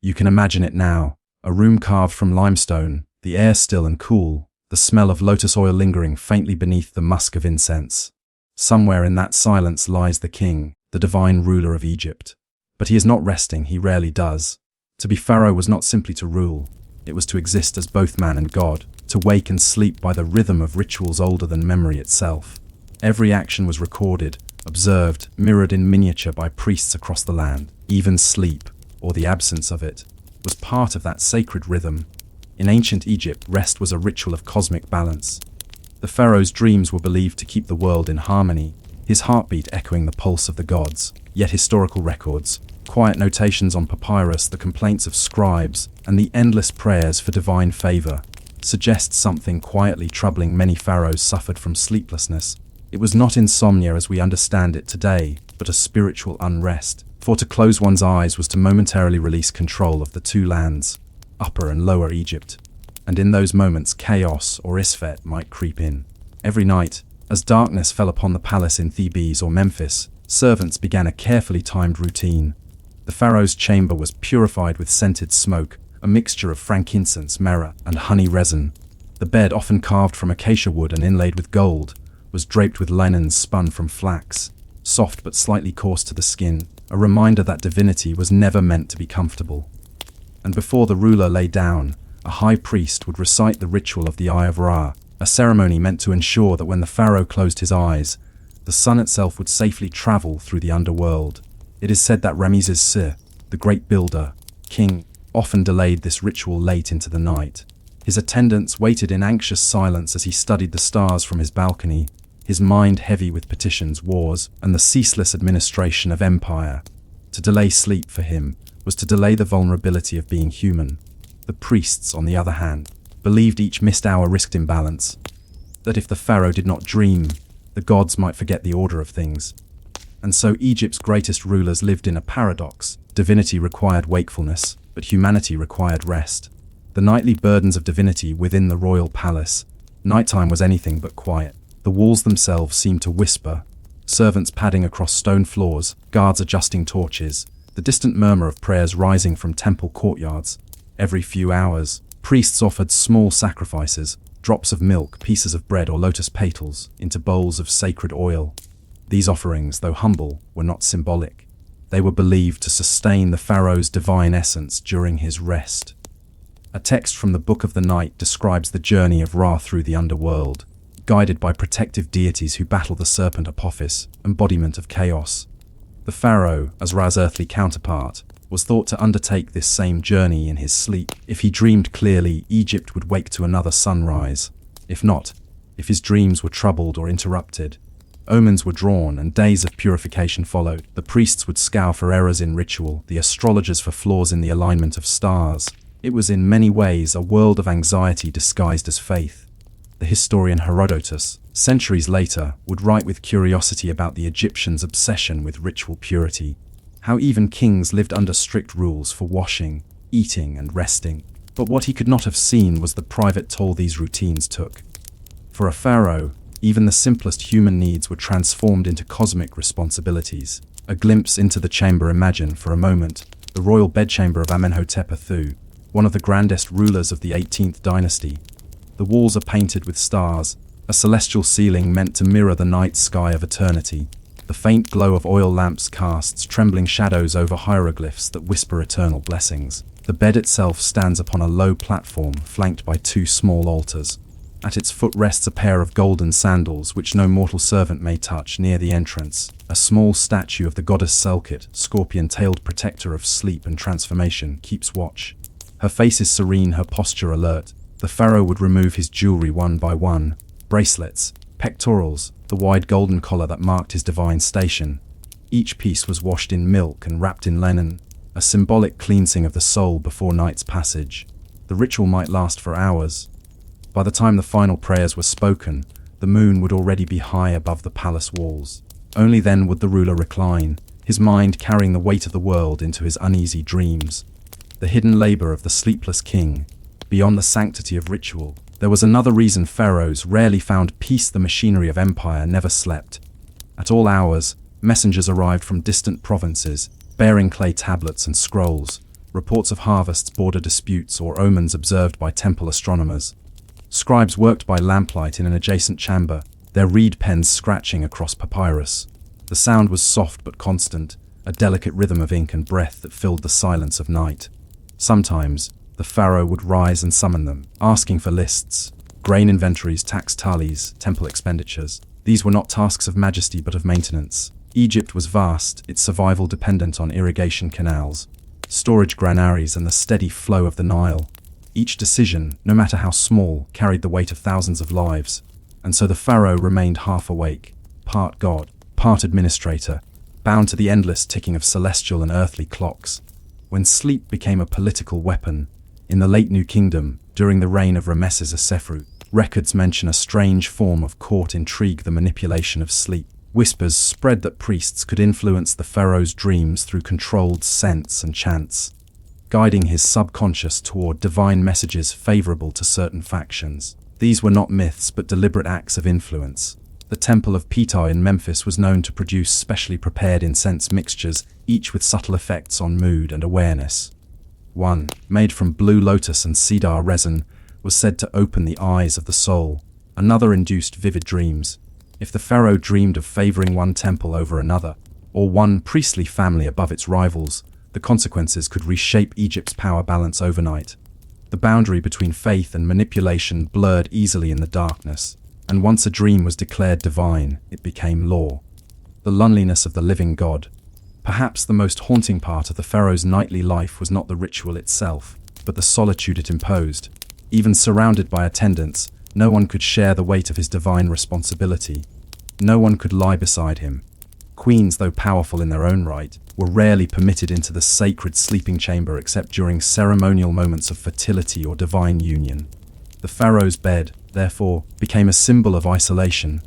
You can imagine it now, a room carved from limestone, the air still and cool, the smell of lotus oil lingering faintly beneath the musk of incense. Somewhere in that silence lies the king, the divine ruler of Egypt. But he is not resting, he rarely does. To be pharaoh was not simply to rule, it was to exist as both man and god, to wake and sleep by the rhythm of rituals older than memory itself. Every action was recorded, observed, mirrored in miniature by priests across the land. Even sleep, or the absence of it, was part of that sacred rhythm. In ancient Egypt, rest was a ritual of cosmic balance. The pharaoh's dreams were believed to keep the world in harmony, his heartbeat echoing the pulse of the gods. Yet historical records, quiet notations on papyrus, the complaints of scribes, and the endless prayers for divine favor suggest something quietly troubling. Many pharaohs suffered from sleeplessness. It was not insomnia as we understand it today, but a spiritual unrest. For to close one's eyes was to momentarily release control of the two lands, Upper and Lower Egypt. And in those moments chaos or Isfet might creep in. Every night, as darkness fell upon the palace in Thebes or Memphis, servants began a carefully timed routine. The pharaoh's chamber was purified with scented smoke, a mixture of frankincense, myrrh, and honey resin. The bed, often carved from acacia wood and inlaid with gold, was draped with linens spun from flax, soft but slightly coarse to the skin, a reminder that divinity was never meant to be comfortable. And before the ruler lay down, a high priest would recite the ritual of the Eye of Ra, a ceremony meant to ensure that when the pharaoh closed his eyes, the sun itself would safely travel through the underworld. It is said that Ramesses, the great builder, king, often delayed this ritual late into the night. His attendants waited in anxious silence as he studied the stars from his balcony, his mind heavy with petitions, wars, and the ceaseless administration of empire. To delay sleep for him was to delay the vulnerability of being human. The priests, on the other hand, believed each missed hour risked imbalance, that if the pharaoh did not dream, the gods might forget the order of things. And so Egypt's greatest rulers lived in a paradox. Divinity required wakefulness, but humanity required rest. The nightly burdens of divinity within the royal palace. Nighttime was anything but quiet. The walls themselves seemed to whisper, servants padding across stone floors, guards adjusting torches, the distant murmur of prayers rising from temple courtyards. Every few hours, priests offered small sacrifices, drops of milk, pieces of bread, or lotus petals, into bowls of sacred oil. These offerings, though humble, were not symbolic. They were believed to sustain the pharaoh's divine essence during his rest. A text from the Book of the Night describes the journey of Ra through the underworld, guided by protective deities who battle the serpent Apophis, embodiment of chaos. The pharaoh, as Ra's earthly counterpart, was thought to undertake this same journey in his sleep. If he dreamed clearly, Egypt would wake to another sunrise. If not, if his dreams were troubled or interrupted, omens were drawn and days of purification followed. The priests would scour for errors in ritual, the astrologers for flaws in the alignment of stars. It was in many ways a world of anxiety disguised as faith. The historian Herodotus, centuries later, would write with curiosity about the Egyptians' obsession with ritual purity, how even kings lived under strict rules for washing, eating, and resting. But what he could not have seen was the private toll these routines took. For a pharaoh, even the simplest human needs were transformed into cosmic responsibilities. A glimpse into the chamber. Imagine, for a moment, the royal bedchamber of Amenhotep II, one of the grandest rulers of the 18th dynasty. The walls are painted with stars, a celestial ceiling meant to mirror the night sky of eternity. The faint glow of oil lamps casts trembling shadows over hieroglyphs that whisper eternal blessings. The bed itself stands upon a low platform flanked by two small altars. At its foot rests a pair of golden sandals which no mortal servant may touch. Near the entrance, a small statue of the goddess Selkit, scorpion-tailed protector of sleep and transformation, keeps watch. Her face is serene, her posture alert. The pharaoh would remove his jewelry one by one, bracelets, pectorals, the wide golden collar that marked his divine station. Each piece was washed in milk and wrapped in linen, a symbolic cleansing of the soul before night's passage. The ritual might last for hours. By the time the final prayers were spoken, the moon would already be high above the palace walls. Only then would the ruler recline, his mind carrying the weight of the world into his uneasy dreams. The hidden labor of the sleepless king. Beyond the sanctity of ritual, there was another reason pharaohs rarely found peace. The machinery of empire never slept. At all hours, messengers arrived from distant provinces, bearing clay tablets and scrolls, Reports of harvests, border disputes, or omens observed by temple astronomers. Scribes worked by lamplight in an adjacent chamber, their reed pens scratching across papyrus. The sound was soft but constant, a delicate rhythm of ink and breath that filled the silence of night. Sometimes, the pharaoh would rise and summon them, asking for lists, grain inventories, tax tallies, temple expenditures. These were not tasks of majesty but of maintenance. Egypt was vast, its survival dependent on irrigation canals, storage granaries, and the steady flow of the Nile. Each decision, no matter how small, carried the weight of thousands of lives. And so the pharaoh remained half awake, part god, part administrator, bound to the endless ticking of celestial and earthly clocks. When sleep became a political weapon, in the late New Kingdom, during the reign of Ramesses II, records mention a strange form of court intrigue, the manipulation of sleep. Whispers spread that priests could influence the pharaoh's dreams through controlled scents and chants, guiding his subconscious toward divine messages favorable to certain factions. These were not myths but deliberate acts of influence. The Temple of Ptah in Memphis was known to produce specially prepared incense mixtures, each with subtle effects on mood and awareness. One, made from blue lotus and cedar resin, was said to open the eyes of the soul. Another induced vivid dreams. If the pharaoh dreamed of favoring one temple over another, or one priestly family above its rivals, the consequences could reshape Egypt's power balance overnight. The boundary between faith and manipulation blurred easily in the darkness, and once a dream was declared divine, it became law. The loneliness of the living God. Perhaps the most haunting part of the pharaoh's nightly life was not the ritual itself, but the solitude it imposed. Even surrounded by attendants, no one could share the weight of his divine responsibility. No one could lie beside him. Queens, though powerful in their own right, were rarely permitted into the sacred sleeping chamber except during ceremonial moments of fertility or divine union. The pharaoh's bed, therefore, became a symbol of isolation,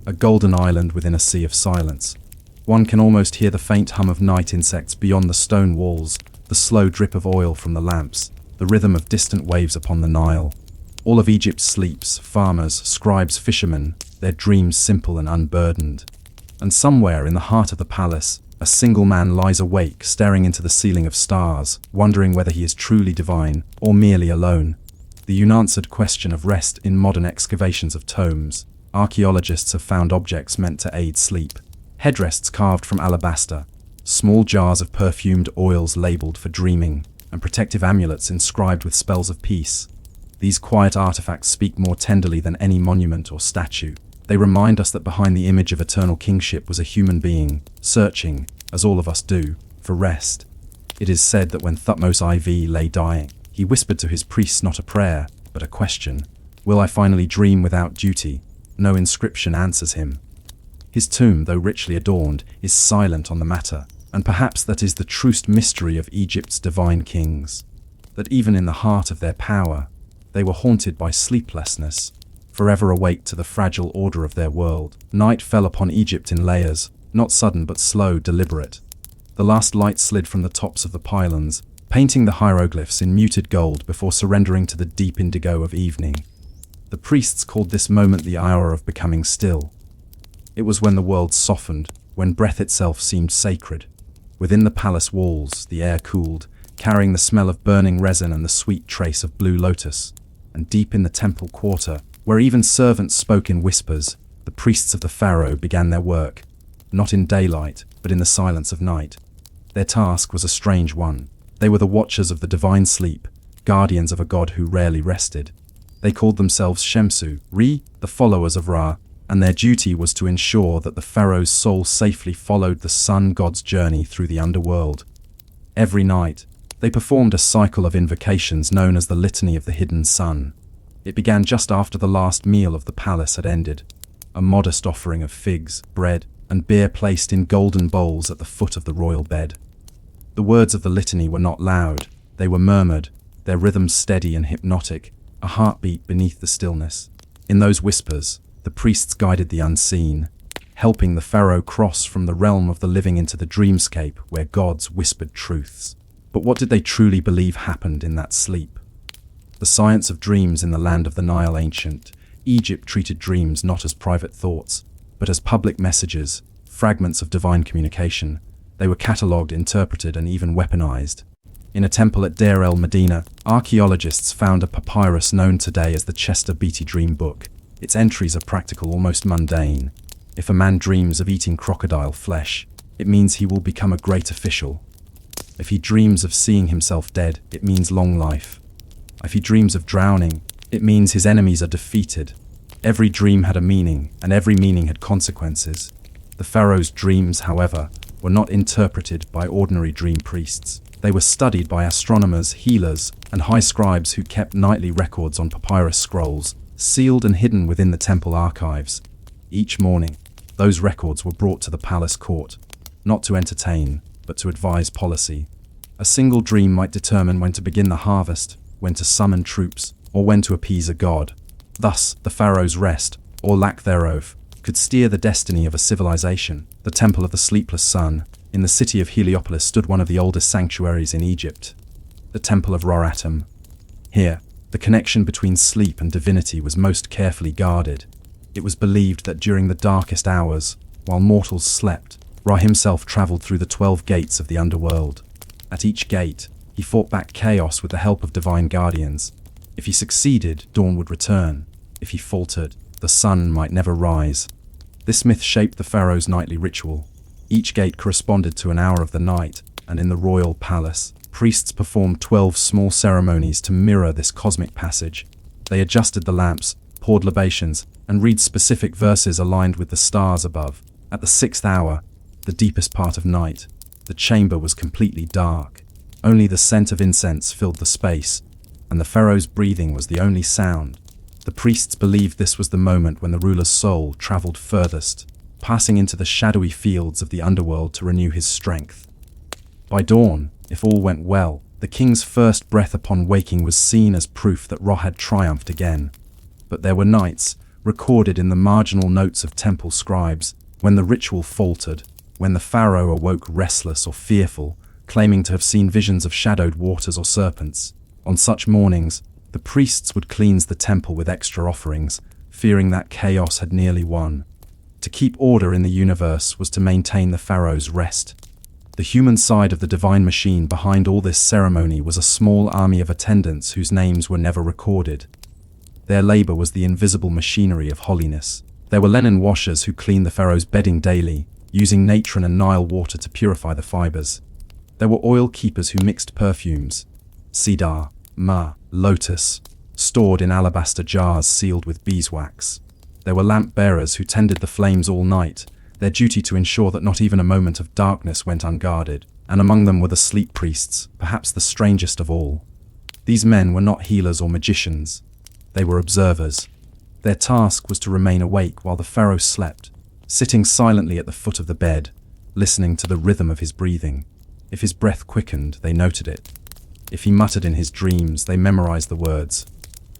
a golden island within a sea of silence. One can almost hear the faint hum of night insects beyond the stone walls, the slow drip of oil from the lamps, the rhythm of distant waves upon the Nile. All of Egypt sleeps, farmers, scribes, fishermen, their dreams simple and unburdened. And somewhere in the heart of the palace, a single man lies awake, staring into the ceiling of stars, wondering whether he is truly divine or merely alone. The unanswered question of rest. In modern excavations of tombs, archaeologists have found objects meant to aid sleep. Headrests carved from alabaster, small jars of perfumed oils labeled for dreaming, and protective amulets inscribed with spells of peace. These quiet artifacts speak more tenderly than any monument or statue. They remind us that behind the image of eternal kingship was a human being, searching, as all of us do, for rest. It is said that when Thutmose IV lay dying, he whispered to his priests not a prayer, but a question. Will I finally dream without duty? No inscription answers him. His tomb, though richly adorned, is silent on the matter, and perhaps that is the truest mystery of Egypt's divine kings. That even in the heart of their power, they were haunted by sleeplessness, forever awake to the fragile order of their world. Night fell upon Egypt in layers, not sudden but slow, deliberate. The last light slid from the tops of the pylons, painting the hieroglyphs in muted gold before surrendering to the deep indigo of evening. The priests called this moment the hour of becoming still. It was when the world softened, when breath itself seemed sacred. Within the palace walls, the air cooled, carrying the smell of burning resin and the sweet trace of blue lotus. And deep in the temple quarter, where even servants spoke in whispers, the priests of the pharaoh began their work, not in daylight, but in the silence of night. Their task was a strange one. They were the watchers of the divine sleep, guardians of a god who rarely rested. They called themselves Shemsu, Re, the followers of Ra, and their duty was to ensure that the pharaoh's soul safely followed the sun god's journey through the underworld. Every night, they performed a cycle of invocations known as the Litany of the Hidden Sun. It began just after the last meal of the palace had ended, a modest offering of figs, bread, and beer placed in golden bowls at the foot of the royal bed. The words of the litany were not loud, they were murmured, their rhythms steady and hypnotic, a heartbeat beneath the stillness. In those whispers, the priests guided the unseen, helping the pharaoh cross from the realm of the living into the dreamscape where gods whispered truths. But what did they truly believe happened in that sleep? The science of dreams in the land of the Nile. Ancient Egypt treated dreams not as private thoughts, but as public messages, fragments of divine communication. They were catalogued, interpreted, and even weaponized. In a temple at Deir el-Medina, archaeologists found a papyrus known today as the Chester Beatty Dream Book. Its entries are practical, almost mundane. If a man dreams of eating crocodile flesh, it means he will become a great official. If he dreams of seeing himself dead, it means long life. If he dreams of drowning, it means his enemies are defeated. Every dream had a meaning, and every meaning had consequences. The pharaoh's dreams, however, were not interpreted by ordinary dream priests. They were studied by astronomers, healers, and high scribes who kept nightly records on papyrus scrolls, sealed and hidden within the temple archives. Each morning, those records were brought to the palace court, not to entertain, but to advise policy. A single dream might determine when to begin the harvest, when to summon troops, or when to appease a god. Thus, the pharaoh's rest, or lack thereof, could steer the destiny of a civilization. The Temple of the Sleepless Sun, in the city of Heliopolis, stood one of the oldest sanctuaries in Egypt, the Temple of Ra-Atum. Here, the connection between sleep and divinity was most carefully guarded. It was believed that during the darkest hours, while mortals slept, Ra himself traveled through the 12 gates of the underworld. At each gate, he fought back chaos with the help of divine guardians. If he succeeded, dawn would return. If he faltered, the sun might never rise. This myth shaped the pharaoh's nightly ritual. Each gate corresponded to an hour of the night, and in the royal palace, priests performed 12 small ceremonies to mirror this cosmic passage. They adjusted the lamps, poured libations, and read specific verses aligned with the stars above. At the 6th hour, the deepest part of night, the chamber was completely dark. Only the scent of incense filled the space, and the pharaoh's breathing was the only sound. The priests believed this was the moment when the ruler's soul traveled furthest, passing into the shadowy fields of the underworld to renew his strength. By dawn, if all went well, the king's first breath upon waking was seen as proof that Ra had triumphed again. But there were nights, recorded in the marginal notes of temple scribes, when the ritual faltered, when the pharaoh awoke restless or fearful, claiming to have seen visions of shadowed waters or serpents. On such mornings, the priests would cleanse the temple with extra offerings, fearing that chaos had nearly won. To keep order in the universe was to maintain the pharaoh's rest. The human side of the divine machine behind all this ceremony was a small army of attendants whose names were never recorded. Their labor was the invisible machinery of holiness. There were linen washers who cleaned the pharaoh's bedding daily, using natron and Nile water to purify the fibers. There were oil keepers who mixed perfumes, cedar, myrrh, lotus, stored in alabaster jars sealed with beeswax. There were lamp bearers who tended the flames all night, their duty to ensure that not even a moment of darkness went unguarded. And among them were the sleep priests, perhaps the strangest of all. These men were not healers or magicians. They were observers. Their task was to remain awake while the pharaoh slept, sitting silently at the foot of the bed, listening to the rhythm of his breathing. If his breath quickened, they noted it. If he muttered in his dreams, they memorized the words.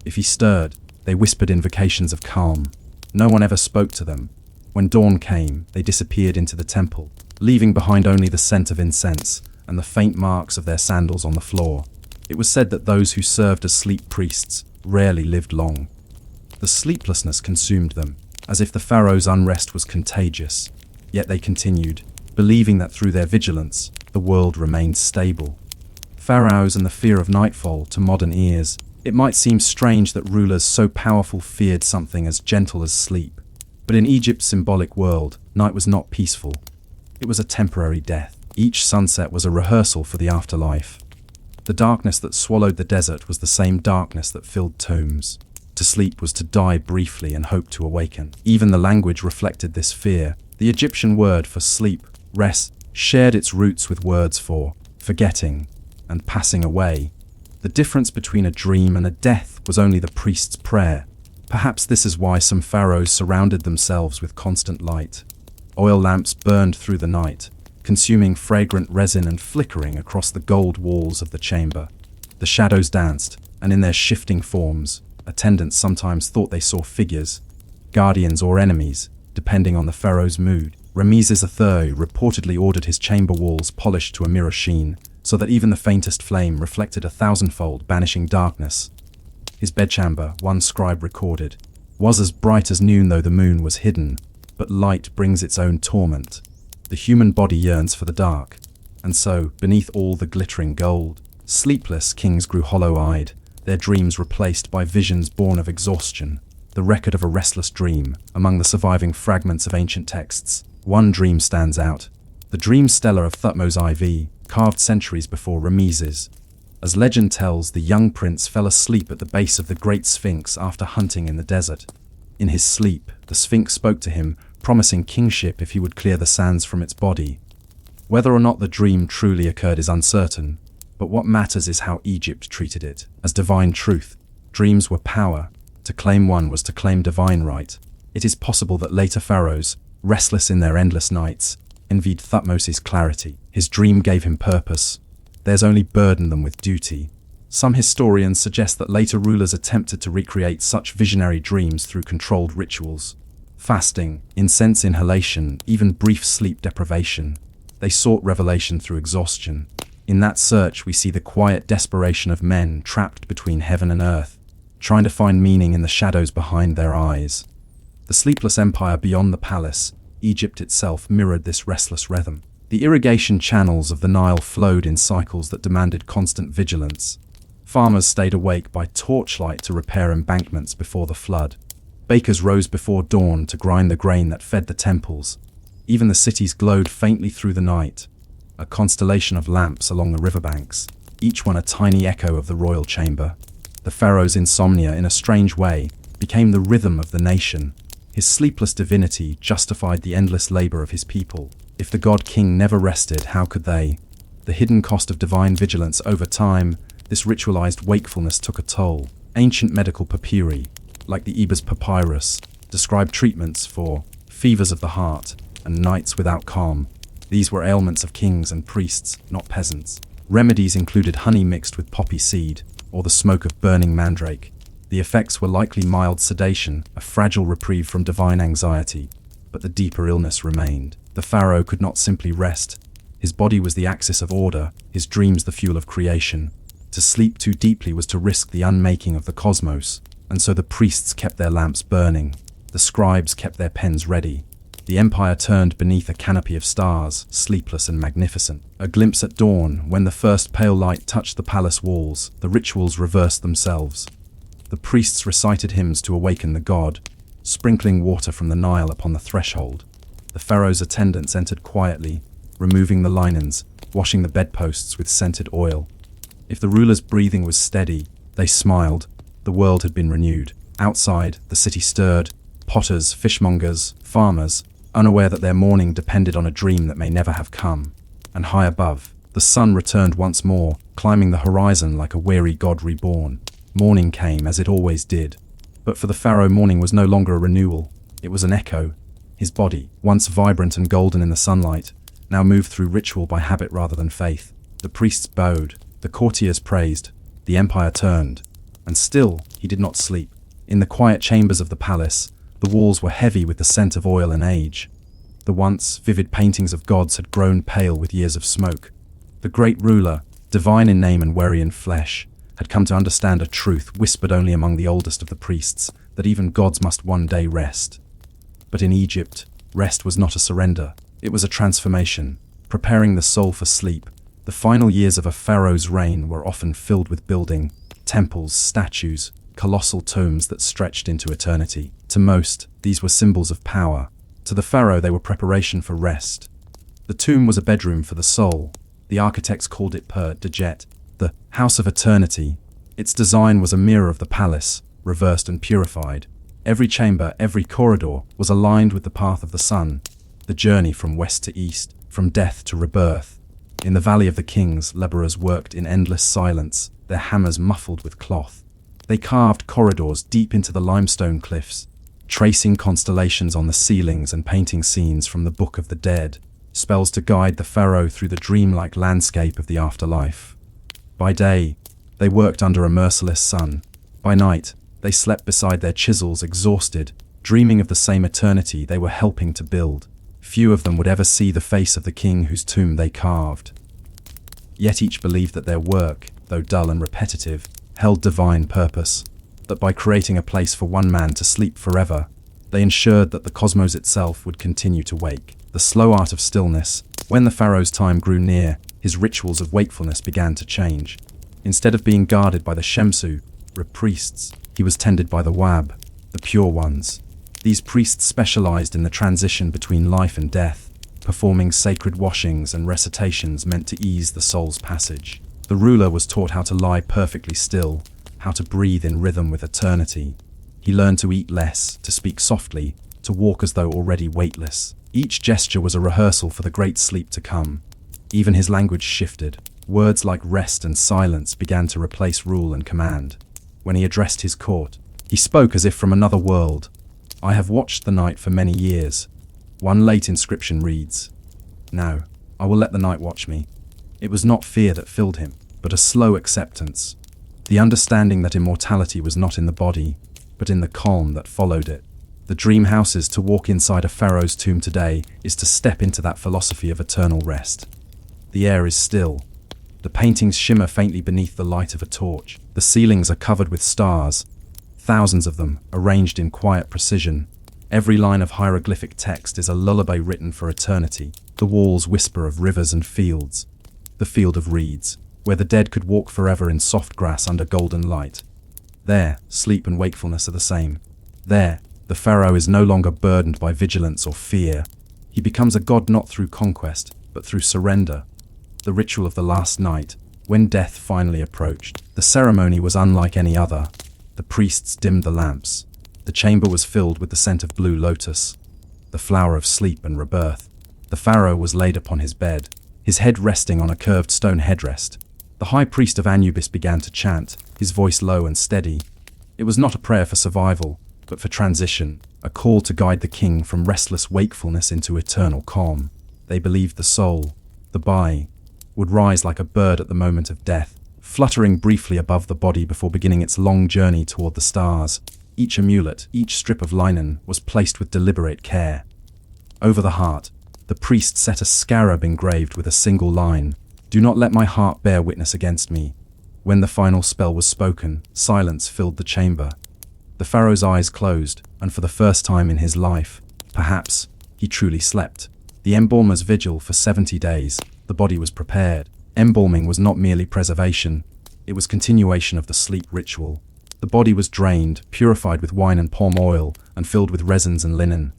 If he stirred, they whispered invocations of calm. No one ever spoke to them. When dawn came, they disappeared into the temple, leaving behind only the scent of incense and the faint marks of their sandals on the floor. It was said that those who served as sleep priests rarely lived long. The sleeplessness consumed them, as if the pharaoh's unrest was contagious. Yet they continued, believing that through their vigilance, the world remained stable. Pharaohs and the fear of nightfall. To modern ears, it might seem strange that rulers so powerful feared something as gentle as sleep. But in Egypt's symbolic world, night was not peaceful. It was a temporary death. Each sunset was a rehearsal for the afterlife. The darkness that swallowed the desert was the same darkness that filled tombs. To sleep was to die briefly and hope to awaken. Even the language reflected this fear. The Egyptian word for sleep, rest, shared its roots with words for forgetting and passing away. The difference between a dream and a death was only the priest's prayer. Perhaps this is why some pharaohs surrounded themselves with constant light. Oil lamps burned through the night, consuming fragrant resin and flickering across the gold walls of the chamber. The shadows danced, and in their shifting forms, attendants sometimes thought they saw figures, guardians or enemies, depending on the pharaoh's mood. Ramesses III reportedly ordered his chamber walls polished to a mirror sheen, so that even the faintest flame reflected 1,000-fold, banishing darkness. His bedchamber, one scribe recorded, was as bright as noon though the moon was hidden, but light brings its own torment. The human body yearns for the dark, and so, beneath all the glittering gold, Sleepless kings grew hollow-eyed, their dreams replaced by visions born of exhaustion. The record of a restless dream. Among the surviving fragments of ancient texts, one dream stands out. The dream stela of Thutmose IV, carved centuries before Ramesses. As legend tells, the young prince fell asleep at the base of the Great Sphinx after hunting in the desert. In his sleep, the Sphinx spoke to him, promising kingship if he would clear the sands from its body. Whether or not the dream truly occurred is uncertain, but what matters is how Egypt treated it. As divine truth, dreams were power. To claim one was to claim divine right. It is possible that later pharaohs, restless in their endless nights, envied Thutmose's clarity. His dream gave him purpose. Theirs only burdened them with duty. Some historians suggest that later rulers attempted to recreate such visionary dreams through controlled rituals. Fasting, incense inhalation, even brief sleep deprivation. They sought revelation through exhaustion. In that search, we see the quiet desperation of men trapped between heaven and earth, trying to find meaning in the shadows behind their eyes. The sleepless empire beyond the palace, Egypt itself, mirrored this restless rhythm. The irrigation channels of the Nile flowed in cycles that demanded constant vigilance. Farmers stayed awake by torchlight to repair embankments before the flood. Bakers rose before dawn to grind the grain that fed the temples. Even the cities glowed faintly through the night, a constellation of lamps along the riverbanks, each one a tiny echo of the royal chamber. The pharaoh's insomnia, in a strange way, became the rhythm of the nation. His sleepless divinity justified the endless labor of his people. If the god-king never rested, how could they? The hidden cost of divine vigilance. Over time, this ritualized wakefulness took a toll. Ancient medical papyri, like the Ebers Papyrus, described treatments for fevers of the heart and nights without calm. These were ailments of kings and priests, not peasants. Remedies included honey mixed with poppy seed, or the smoke of burning mandrake. The effects were likely mild sedation, a fragile reprieve from divine anxiety, but the deeper illness remained. The pharaoh could not simply rest. His body was the axis of order, his dreams the fuel of creation. To sleep too deeply was to risk the unmaking of the cosmos, and so the priests kept their lamps burning. The scribes kept their pens ready. The empire turned beneath a canopy of stars, sleepless and magnificent. A glimpse at dawn, when the first pale light touched the palace walls, the rituals reversed themselves. The priests recited hymns to awaken the god, sprinkling water from the Nile upon the threshold. The pharaoh's attendants entered quietly, removing the linens, washing the bedposts with scented oil. If the ruler's breathing was steady, they smiled. The world had been renewed. Outside, the city stirred. Potters, fishmongers, farmers, unaware that their mourning depended on a dream that may never have come. And high above, the sun returned once more, climbing the horizon like a weary god reborn. Morning came, as it always did. But for the pharaoh, morning was no longer a renewal. It was an echo. His body, once vibrant and golden in the sunlight, now moved through ritual by habit rather than faith. The priests bowed, the courtiers praised, the empire turned. And still, he did not sleep. In the quiet chambers of the palace, the walls were heavy with the scent of oil and age. The once vivid paintings of gods had grown pale with years of smoke. The great ruler, divine in name and wary in flesh, had come to understand a truth whispered only among the oldest of the priests, that even gods must one day rest. But in Egypt, rest was not a surrender. It was a transformation, preparing the soul for sleep. The final years of a pharaoh's reign were often filled with building, temples, statues, colossal tombs that stretched into eternity. To most, these were symbols of power. To the pharaoh, they were preparation for rest. The tomb was a bedroom for the soul. The architects called it Per Dejet, the House of Eternity. Its design was a mirror of the palace, reversed and purified. Every chamber, every corridor was aligned with the path of the sun, the journey from west to east, from death to rebirth. In the Valley of the Kings, laborers worked in endless silence, their hammers muffled with cloth. They carved corridors deep into the limestone cliffs, tracing constellations on the ceilings and painting scenes from the Book of the Dead, spells to guide the pharaoh through the dreamlike landscape of the afterlife. By day, they worked under a merciless sun. By night, they slept beside their chisels, exhausted, dreaming of the same eternity they were helping to build. Few of them would ever see the face of the king whose tomb they carved. Yet each believed that their work, though dull and repetitive, held divine purpose, that by creating a place for one man to sleep forever, they ensured that the cosmos itself would continue to wake. The slow art of stillness. When the pharaoh's time grew near, his rituals of wakefulness began to change. Instead of being guarded by the Shemsu, priests, he was tended by the Wab, the pure ones. These priests specialized in the transition between life and death, performing sacred washings and recitations meant to ease the soul's passage. The ruler was taught how to lie perfectly still, how to breathe in rhythm with eternity. He learned to eat less, to speak softly, to walk as though already weightless. Each gesture was a rehearsal for the great sleep to come. Even his language shifted. Words like rest and silence began to replace rule and command. When he addressed his court, he spoke as if from another world. "I have watched the night for many years." One late inscription reads, "Now, I will let the night watch me." It was not fear that filled him, but a slow acceptance. The understanding that immortality was not in the body, but in the calm that followed it. The dream houses to walk inside a pharaoh's tomb today is to step into that philosophy of eternal rest. The air is still. The paintings shimmer faintly beneath the light of a torch. The ceilings are covered with stars, thousands of them, arranged in quiet precision. Every line of hieroglyphic text is a lullaby written for eternity. The walls whisper of rivers and fields. The field of reeds, where the dead could walk forever in soft grass under golden light. There, sleep and wakefulness are the same. There, the pharaoh is no longer burdened by vigilance or fear. He becomes a god not through conquest, but through surrender. The ritual of the last night, when death finally approached. The ceremony was unlike any other. The priests dimmed the lamps. The chamber was filled with the scent of blue lotus, the flower of sleep and rebirth. The pharaoh was laid upon his bed, his head resting on a curved stone headrest. The high priest of Anubis began to chant, his voice low and steady. It was not a prayer for survival, but for transition, a call to guide the king from restless wakefulness into eternal calm. They believed the soul, the bai, would rise like a bird at the moment of death, fluttering briefly above the body before beginning its long journey toward the stars. Each amulet, each strip of linen, was placed with deliberate care. Over the heart, the priest set a scarab engraved with a single line, "Do not let my heart bear witness against me." When the final spell was spoken, silence filled the chamber. The pharaoh's eyes closed, and for the first time in his life, perhaps, he truly slept. The embalmer's vigil for 70 days, the body was prepared. Embalming was not merely preservation, it was continuation of the sleep ritual. The body was drained, purified with wine and palm oil, and filled with resins and linen.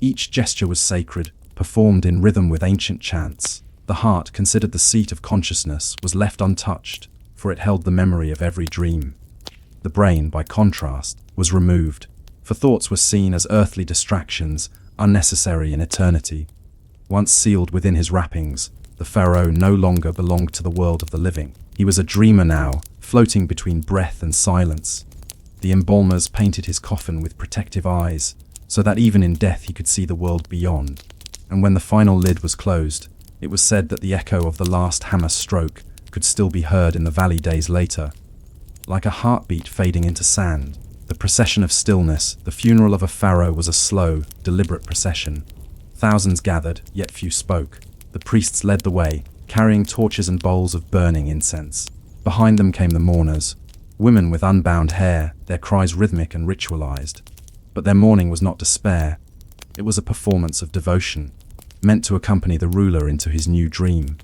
Each gesture was sacred, performed in rhythm with ancient chants. The heart, considered the seat of consciousness, was left untouched, for it held the memory of every dream. The brain, by contrast, was removed, for thoughts were seen as earthly distractions, unnecessary in eternity. Once sealed within his wrappings, the pharaoh no longer belonged to the world of the living. He was a dreamer now, floating between breath and silence. The embalmers painted his coffin with protective eyes, so that even in death he could see the world beyond. And when the final lid was closed, it was said that the echo of the last hammer stroke could still be heard in the valley days later. Like a heartbeat fading into sand, the procession of stillness, the funeral of a pharaoh was a slow, deliberate procession. Thousands gathered, yet few spoke. The priests led the way, carrying torches and bowls of burning incense. Behind them came the mourners, women with unbound hair, their cries rhythmic and ritualized. But their mourning was not despair. It was a performance of devotion, meant to accompany the ruler into his new dream.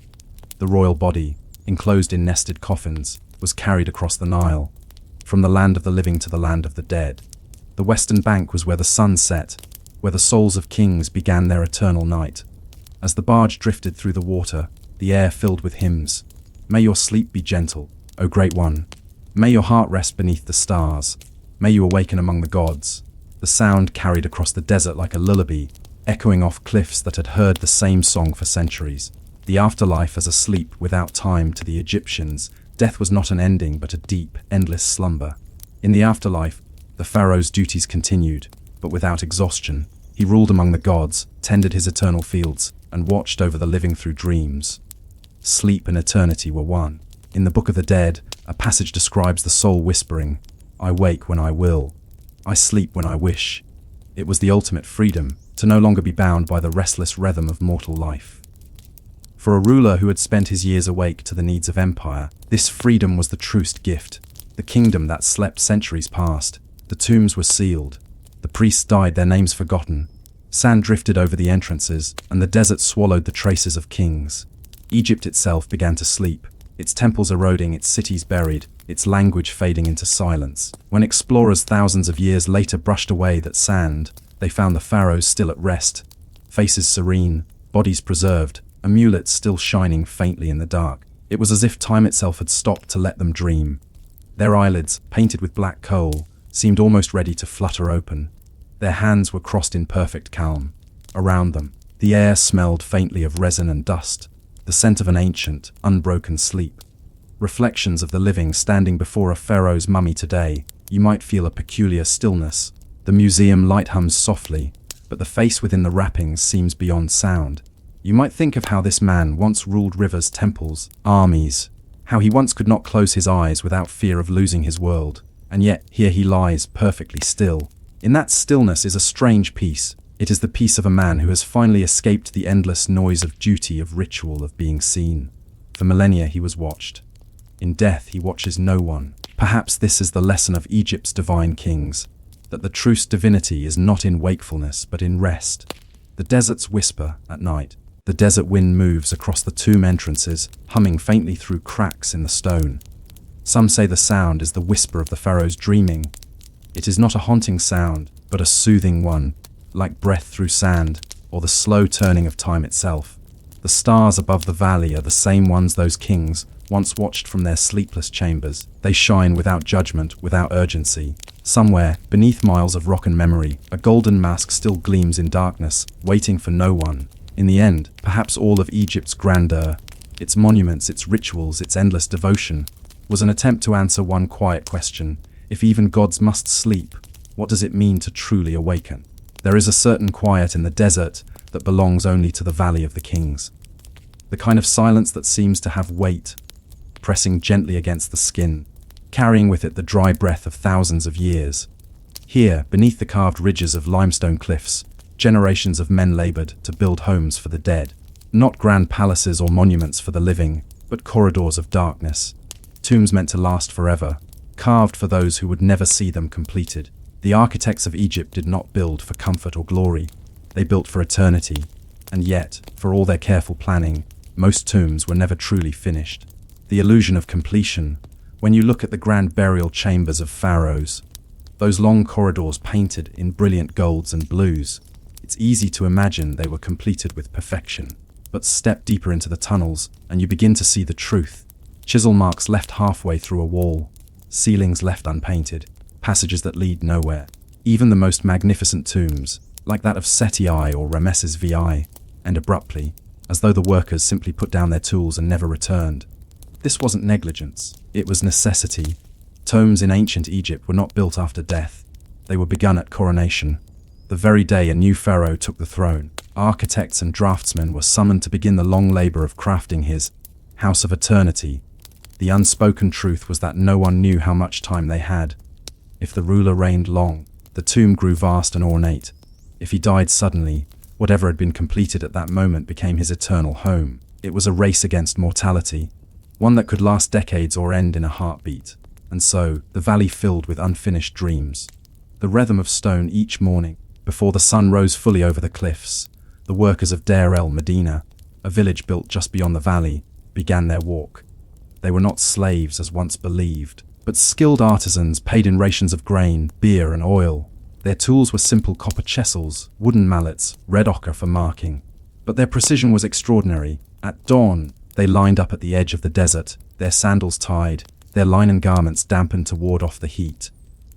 The royal body, enclosed in nested coffins, was carried across the Nile, from the land of the living to the land of the dead. The western bank was where the sun set, where the souls of kings began their eternal night. As the barge drifted through the water, the air filled with hymns. May your sleep be gentle, O Great One. May your heart rest beneath the stars. May you awaken among the gods. The sound carried across the desert like a lullaby, echoing off cliffs that had heard the same song for centuries. The afterlife as a sleep without time to the Egyptians, death was not an ending but a deep, endless slumber. In the afterlife, the pharaoh's duties continued, but without exhaustion. He ruled among the gods, tended his eternal fields, and watched over the living through dreams. Sleep and eternity were one. In the Book of the Dead, a passage describes the soul whispering, "I wake when I will. I sleep when I wish." It was the ultimate freedom, to no longer be bound by the restless rhythm of mortal life. For a ruler who had spent his years awake to the needs of empire, this freedom was the truest gift. The kingdom that slept centuries past. The tombs were sealed. The priests died, their names forgotten. Sand drifted over the entrances, and the desert swallowed the traces of kings. Egypt itself began to sleep, its temples eroding, its cities buried, its language fading into silence. When explorers thousands of years later brushed away that sand, they found the pharaohs still at rest, faces serene, bodies preserved, amulets still shining faintly in the dark. It was as if time itself had stopped to let them dream. Their eyelids, painted with black coal, seemed almost ready to flutter open. Their hands were crossed in perfect calm. Around them, the air smelled faintly of resin and dust, the scent of an ancient, unbroken sleep. Reflections of the living standing before a pharaoh's mummy today, you might feel a peculiar stillness. The museum light hums softly, but the face within the wrappings seems beyond sound. You might think of how this man once ruled rivers, temples, armies, how he once could not close his eyes without fear of losing his world, and yet here he lies perfectly still. In that stillness is a strange peace. It is the peace of a man who has finally escaped the endless noise of duty, of ritual, of being seen. For millennia he was watched. In death he watches no one. Perhaps this is the lesson of Egypt's divine kings, that the true divinity is not in wakefulness but in rest. The deserts whisper at night. The desert wind moves across the tomb entrances, humming faintly through cracks in the stone. Some say the sound is the whisper of the pharaohs dreaming. It is not a haunting sound, but a soothing one, like breath through sand, or the slow turning of time itself. The stars above the valley are the same ones those kings once watched from their sleepless chambers. They shine without judgment, without urgency. Somewhere, beneath miles of rock and memory, a golden mask still gleams in darkness, waiting for no one. In the end, perhaps all of Egypt's grandeur, its monuments, its rituals, its endless devotion, was an attempt to answer one quiet question. If even gods must sleep, what does it mean to truly awaken? There is a certain quiet in the desert that belongs only to the Valley of the Kings. The kind of silence that seems to have weight, pressing gently against the skin, carrying with it the dry breath of thousands of years. Here, beneath the carved ridges of limestone cliffs, generations of men labored to build homes for the dead. Not grand palaces or monuments for the living, but corridors of darkness. Tombs meant to last forever, carved for those who would never see them completed. The architects of Egypt did not build for comfort or glory. They built for eternity. And yet, for all their careful planning, most tombs were never truly finished. The illusion of completion, when you look at the grand burial chambers of pharaohs, those long corridors painted in brilliant golds and blues, it's easy to imagine they were completed with perfection. But step deeper into the tunnels, and you begin to see the truth. Chisel marks left halfway through a wall, ceilings left unpainted, passages that lead nowhere. Even the most magnificent tombs, like that of Seti I or Ramesses VI, end abruptly, as though the workers simply put down their tools and never returned. This wasn't negligence, it was necessity. Tombs in ancient Egypt were not built after death. They were begun at coronation. The very day a new pharaoh took the throne, architects and draftsmen were summoned to begin the long labor of crafting his house of eternity. The unspoken truth was that no one knew how much time they had. If the ruler reigned long, the tomb grew vast and ornate. If he died suddenly, whatever had been completed at that moment became his eternal home. It was a race against mortality, one that could last decades or end in a heartbeat. And so, the valley filled with unfinished dreams. The rhythm of stone each morning, before the sun rose fully over the cliffs, the workers of Deir el Medina, a village built just beyond the valley, began their walk. They were not slaves as once believed, but skilled artisans paid in rations of grain, beer and oil. Their tools were simple copper chessels, wooden mallets, red ochre for marking. But their precision was extraordinary. At dawn, they lined up at the edge of the desert, their sandals tied, their linen garments dampened to ward off the heat.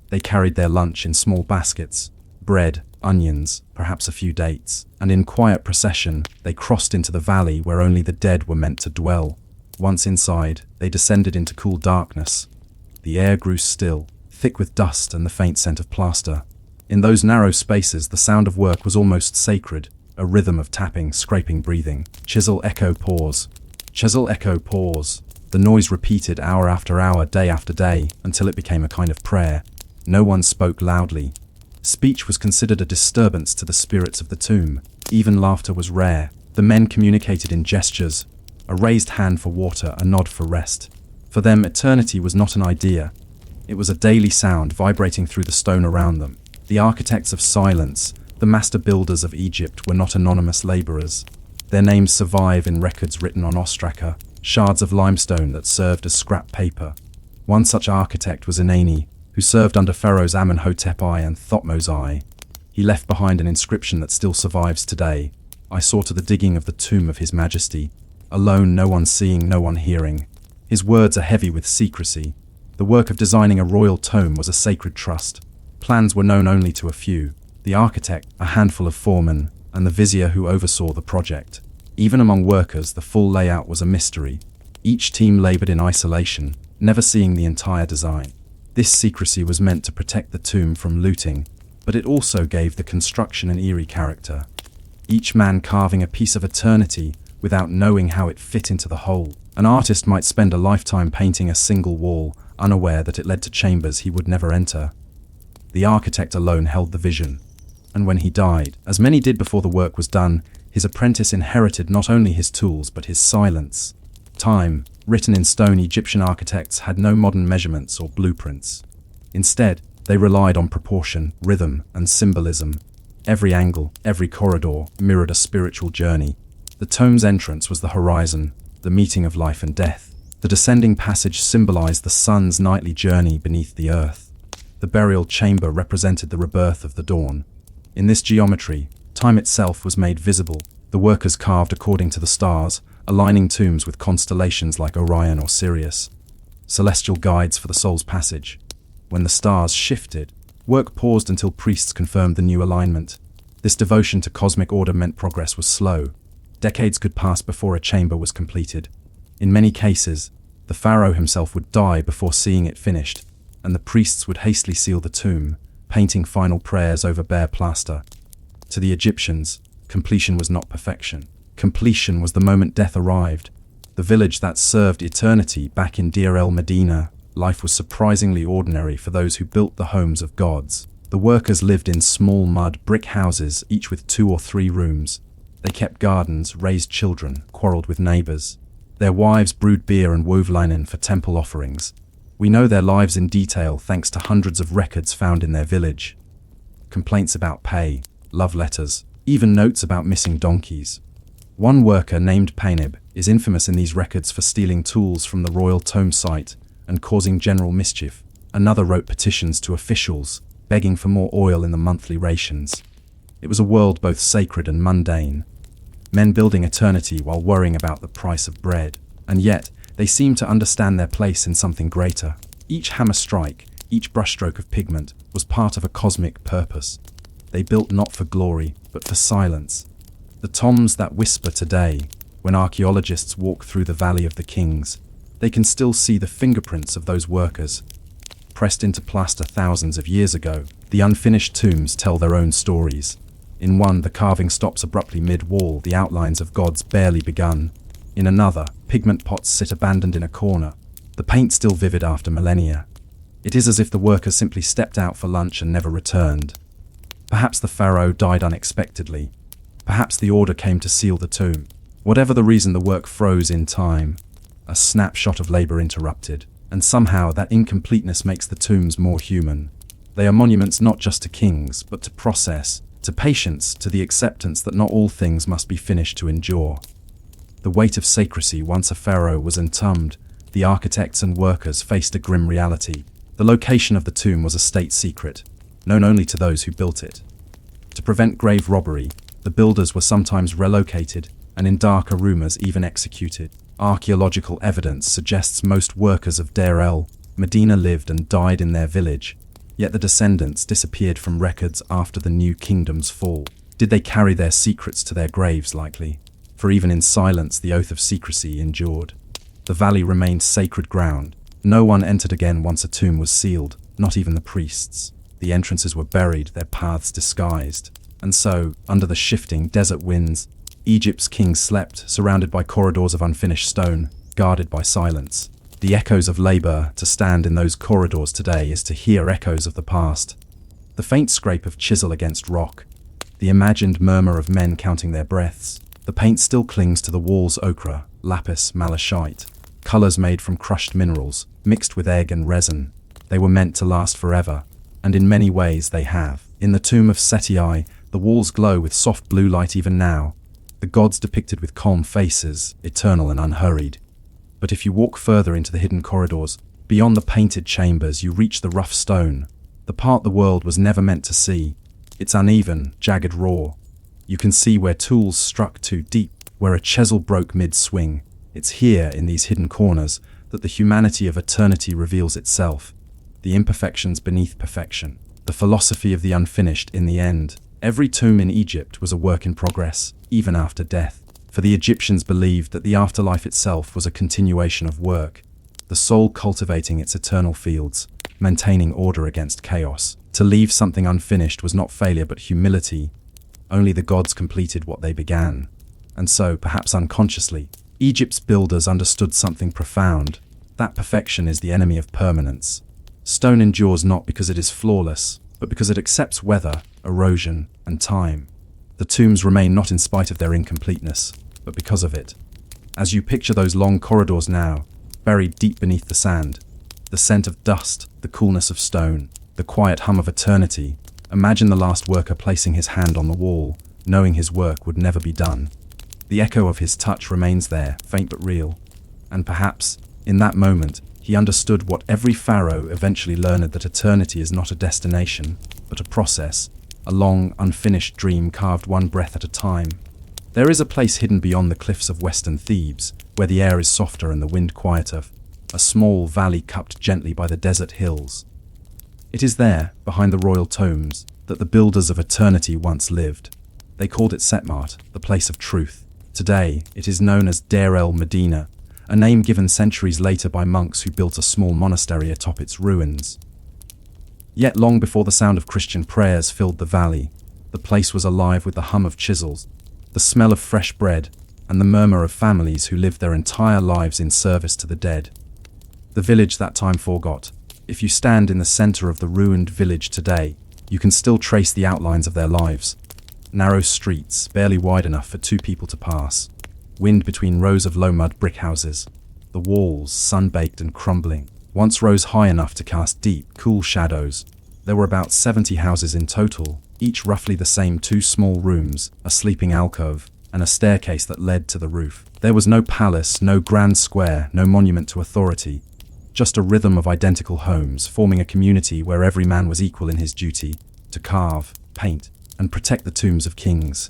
They carried their lunch in small baskets, bread, onions, perhaps a few dates, and in quiet procession, they crossed into the valley where only the dead were meant to dwell. Once inside, they descended into cool darkness. The air grew still, thick with dust and the faint scent of plaster. In those narrow spaces, the sound of work was almost sacred, a rhythm of tapping, scraping, breathing. Chisel, echo, pause. Chisel, echo, pause. The noise repeated hour after hour, day after day, until it became a kind of prayer. No one spoke loudly. Speech was considered a disturbance to the spirits of the tomb. Even laughter was rare. The men communicated in gestures, a raised hand for water, a nod for rest. For them, eternity was not an idea. It was a daily sound vibrating through the stone around them. The architects of silence, the master builders of Egypt, were not anonymous laborers. Their names survive in records written on ostraka, shards of limestone that served as scrap paper. One such architect was Inanni, who served under pharaohs Amenhotep I and Thutmose I. He left behind an inscription that still survives today. I saw to the digging of the tomb of His Majesty. Alone, no one seeing, no one hearing. His words are heavy with secrecy. The work of designing a royal tomb was a sacred trust. Plans were known only to a few: the architect, a handful of foremen, and the vizier who oversaw the project. Even among workers, the full layout was a mystery. Each team labored in isolation, never seeing the entire design. This secrecy was meant to protect the tomb from looting, but it also gave the construction an eerie character. Each man carving a piece of eternity without knowing how it fit into the whole. An artist might spend a lifetime painting a single wall, unaware that it led to chambers he would never enter. The architect alone held the vision, and when he died, as many did before the work was done, his apprentice inherited not only his tools but his silence. Time, written in stone. Egyptian architects had no modern measurements or blueprints. Instead, they relied on proportion, rhythm, and symbolism. Every angle, every corridor mirrored a spiritual journey. The tomb's entrance was the horizon, the meeting of life and death. The descending passage symbolized the sun's nightly journey beneath the earth. The burial chamber represented the rebirth of the dawn. In this geometry, time itself was made visible. The workers carved according to the stars, aligning tombs with constellations like Orion or Sirius, celestial guides for the soul's passage. When the stars shifted, work paused until priests confirmed the new alignment. This devotion to cosmic order meant progress was slow. Decades could pass before a chamber was completed. In many cases, the pharaoh himself would die before seeing it finished, and the priests would hastily seal the tomb, painting final prayers over bare plaster. To the Egyptians, completion was not perfection. Completion was the moment death arrived. The village that served eternity back in Deir el-Medina, life was surprisingly ordinary for those who built the homes of gods. The workers lived in small mud brick houses, each with 2 or 3 rooms. They kept gardens, raised children, quarreled with neighbors. Their wives brewed beer and wove linen for temple offerings. We know their lives in detail thanks to hundreds of records found in their village. Complaints about pay, love letters, even notes about missing donkeys. One worker named Painib is infamous in these records for stealing tools from the royal tomb site and causing general mischief. Another wrote petitions to officials, begging for more oil in the monthly rations. It was a world both sacred and mundane. Men building eternity while worrying about the price of bread. And yet, they seemed to understand their place in something greater. Each hammer strike, each brushstroke of pigment, was part of a cosmic purpose. They built not for glory, but for silence. The tombs that whisper today, when archaeologists walk through the Valley of the Kings, they can still see the fingerprints of those workers. Pressed into plaster thousands of years ago, the unfinished tombs tell their own stories. In one, the carving stops abruptly mid-wall, the outlines of gods barely begun. In another, pigment pots sit abandoned in a corner, the paint still vivid after millennia. It is as if the workers simply stepped out for lunch and never returned. Perhaps the pharaoh died unexpectedly. Perhaps the order came to seal the tomb. Whatever the reason, the work froze in time. A snapshot of labor interrupted, and somehow that incompleteness makes the tombs more human. They are monuments not just to kings, but to process, to patience, to the acceptance that not all things must be finished to endure. The weight of sacredcy. Once a pharaoh was entombed, the architects and workers faced a grim reality. The location of the tomb was a state secret, known only to those who built it. To prevent grave robbery, the builders were sometimes relocated, and in darker rumors even executed. Archaeological evidence suggests most workers of Deir el-Medina lived and died in their village, yet the descendants disappeared from records after the new kingdom's fall. Did they carry their secrets to their graves? Likely, for even in silence the oath of secrecy endured. The valley remained sacred ground. No one entered again once a tomb was sealed, not even the priests. The entrances were buried, their paths disguised. And so, under the shifting desert winds, Egypt's kings slept, surrounded by corridors of unfinished stone, guarded by silence. The echoes of labor. To stand in those corridors today is to hear echoes of the past. The faint scrape of chisel against rock, the imagined murmur of men counting their breaths. The paint still clings to the walls: ochre, lapis, malachite, colors made from crushed minerals, mixed with egg and resin. They were meant to last forever, and in many ways they have. In the tomb of Seti I, the walls glow with soft blue light even now, the gods depicted with calm faces, eternal and unhurried. But if you walk further into the hidden corridors, beyond the painted chambers, you reach the rough stone, the part the world was never meant to see. It's uneven, jagged, raw. You can see where tools struck too deep, where a chisel broke mid-swing. It's here, in these hidden corners, that the humanity of eternity reveals itself. The imperfections beneath perfection. The philosophy of the unfinished in the end. Every tomb in Egypt was a work in progress, even after death. For the Egyptians believed that the afterlife itself was a continuation of work, the soul cultivating its eternal fields, maintaining order against chaos. To leave something unfinished was not failure but humility. Only the gods completed what they began. And so, perhaps unconsciously, Egypt's builders understood something profound. That perfection is the enemy of permanence. Stone endures not because it is flawless, but because it accepts weather, erosion, and time. The tombs remain not in spite of their incompleteness, but because of it. As you picture those long corridors now, buried deep beneath the sand, the scent of dust, the coolness of stone, the quiet hum of eternity, imagine the last worker placing his hand on the wall, knowing his work would never be done. The echo of his touch remains there, faint but real. And perhaps, in that moment, he understood what every pharaoh eventually learned, that eternity is not a destination, but a process, a long, unfinished dream carved one breath at a time. There is a place hidden beyond the cliffs of western Thebes, where the air is softer and the wind quieter, a small valley cupped gently by the desert hills. It is there, behind the royal tombs, that the builders of eternity once lived. They called it Setmart, the place of truth. Today, it is known as Deir el-Medina, a name given centuries later by monks who built a small monastery atop its ruins. Yet long before the sound of Christian prayers filled the valley, the place was alive with the hum of chisels, the smell of fresh bread, and the murmur of families who lived their entire lives in service to the dead. The village that time forgot. If you stand in the center of the ruined village today, you can still trace the outlines of their lives. Narrow streets, barely wide enough for two people to pass. Wind between rows of low mud brick houses. The walls, sun-baked and crumbling, once rose high enough to cast deep, cool shadows. There were about 70 houses in total, each roughly the same: 2 small rooms, a sleeping alcove, and a staircase that led to the roof. There was no palace, no grand square, no monument to authority. Just a rhythm of identical homes, forming a community where every man was equal in his duty to carve, paint, and protect the tombs of kings.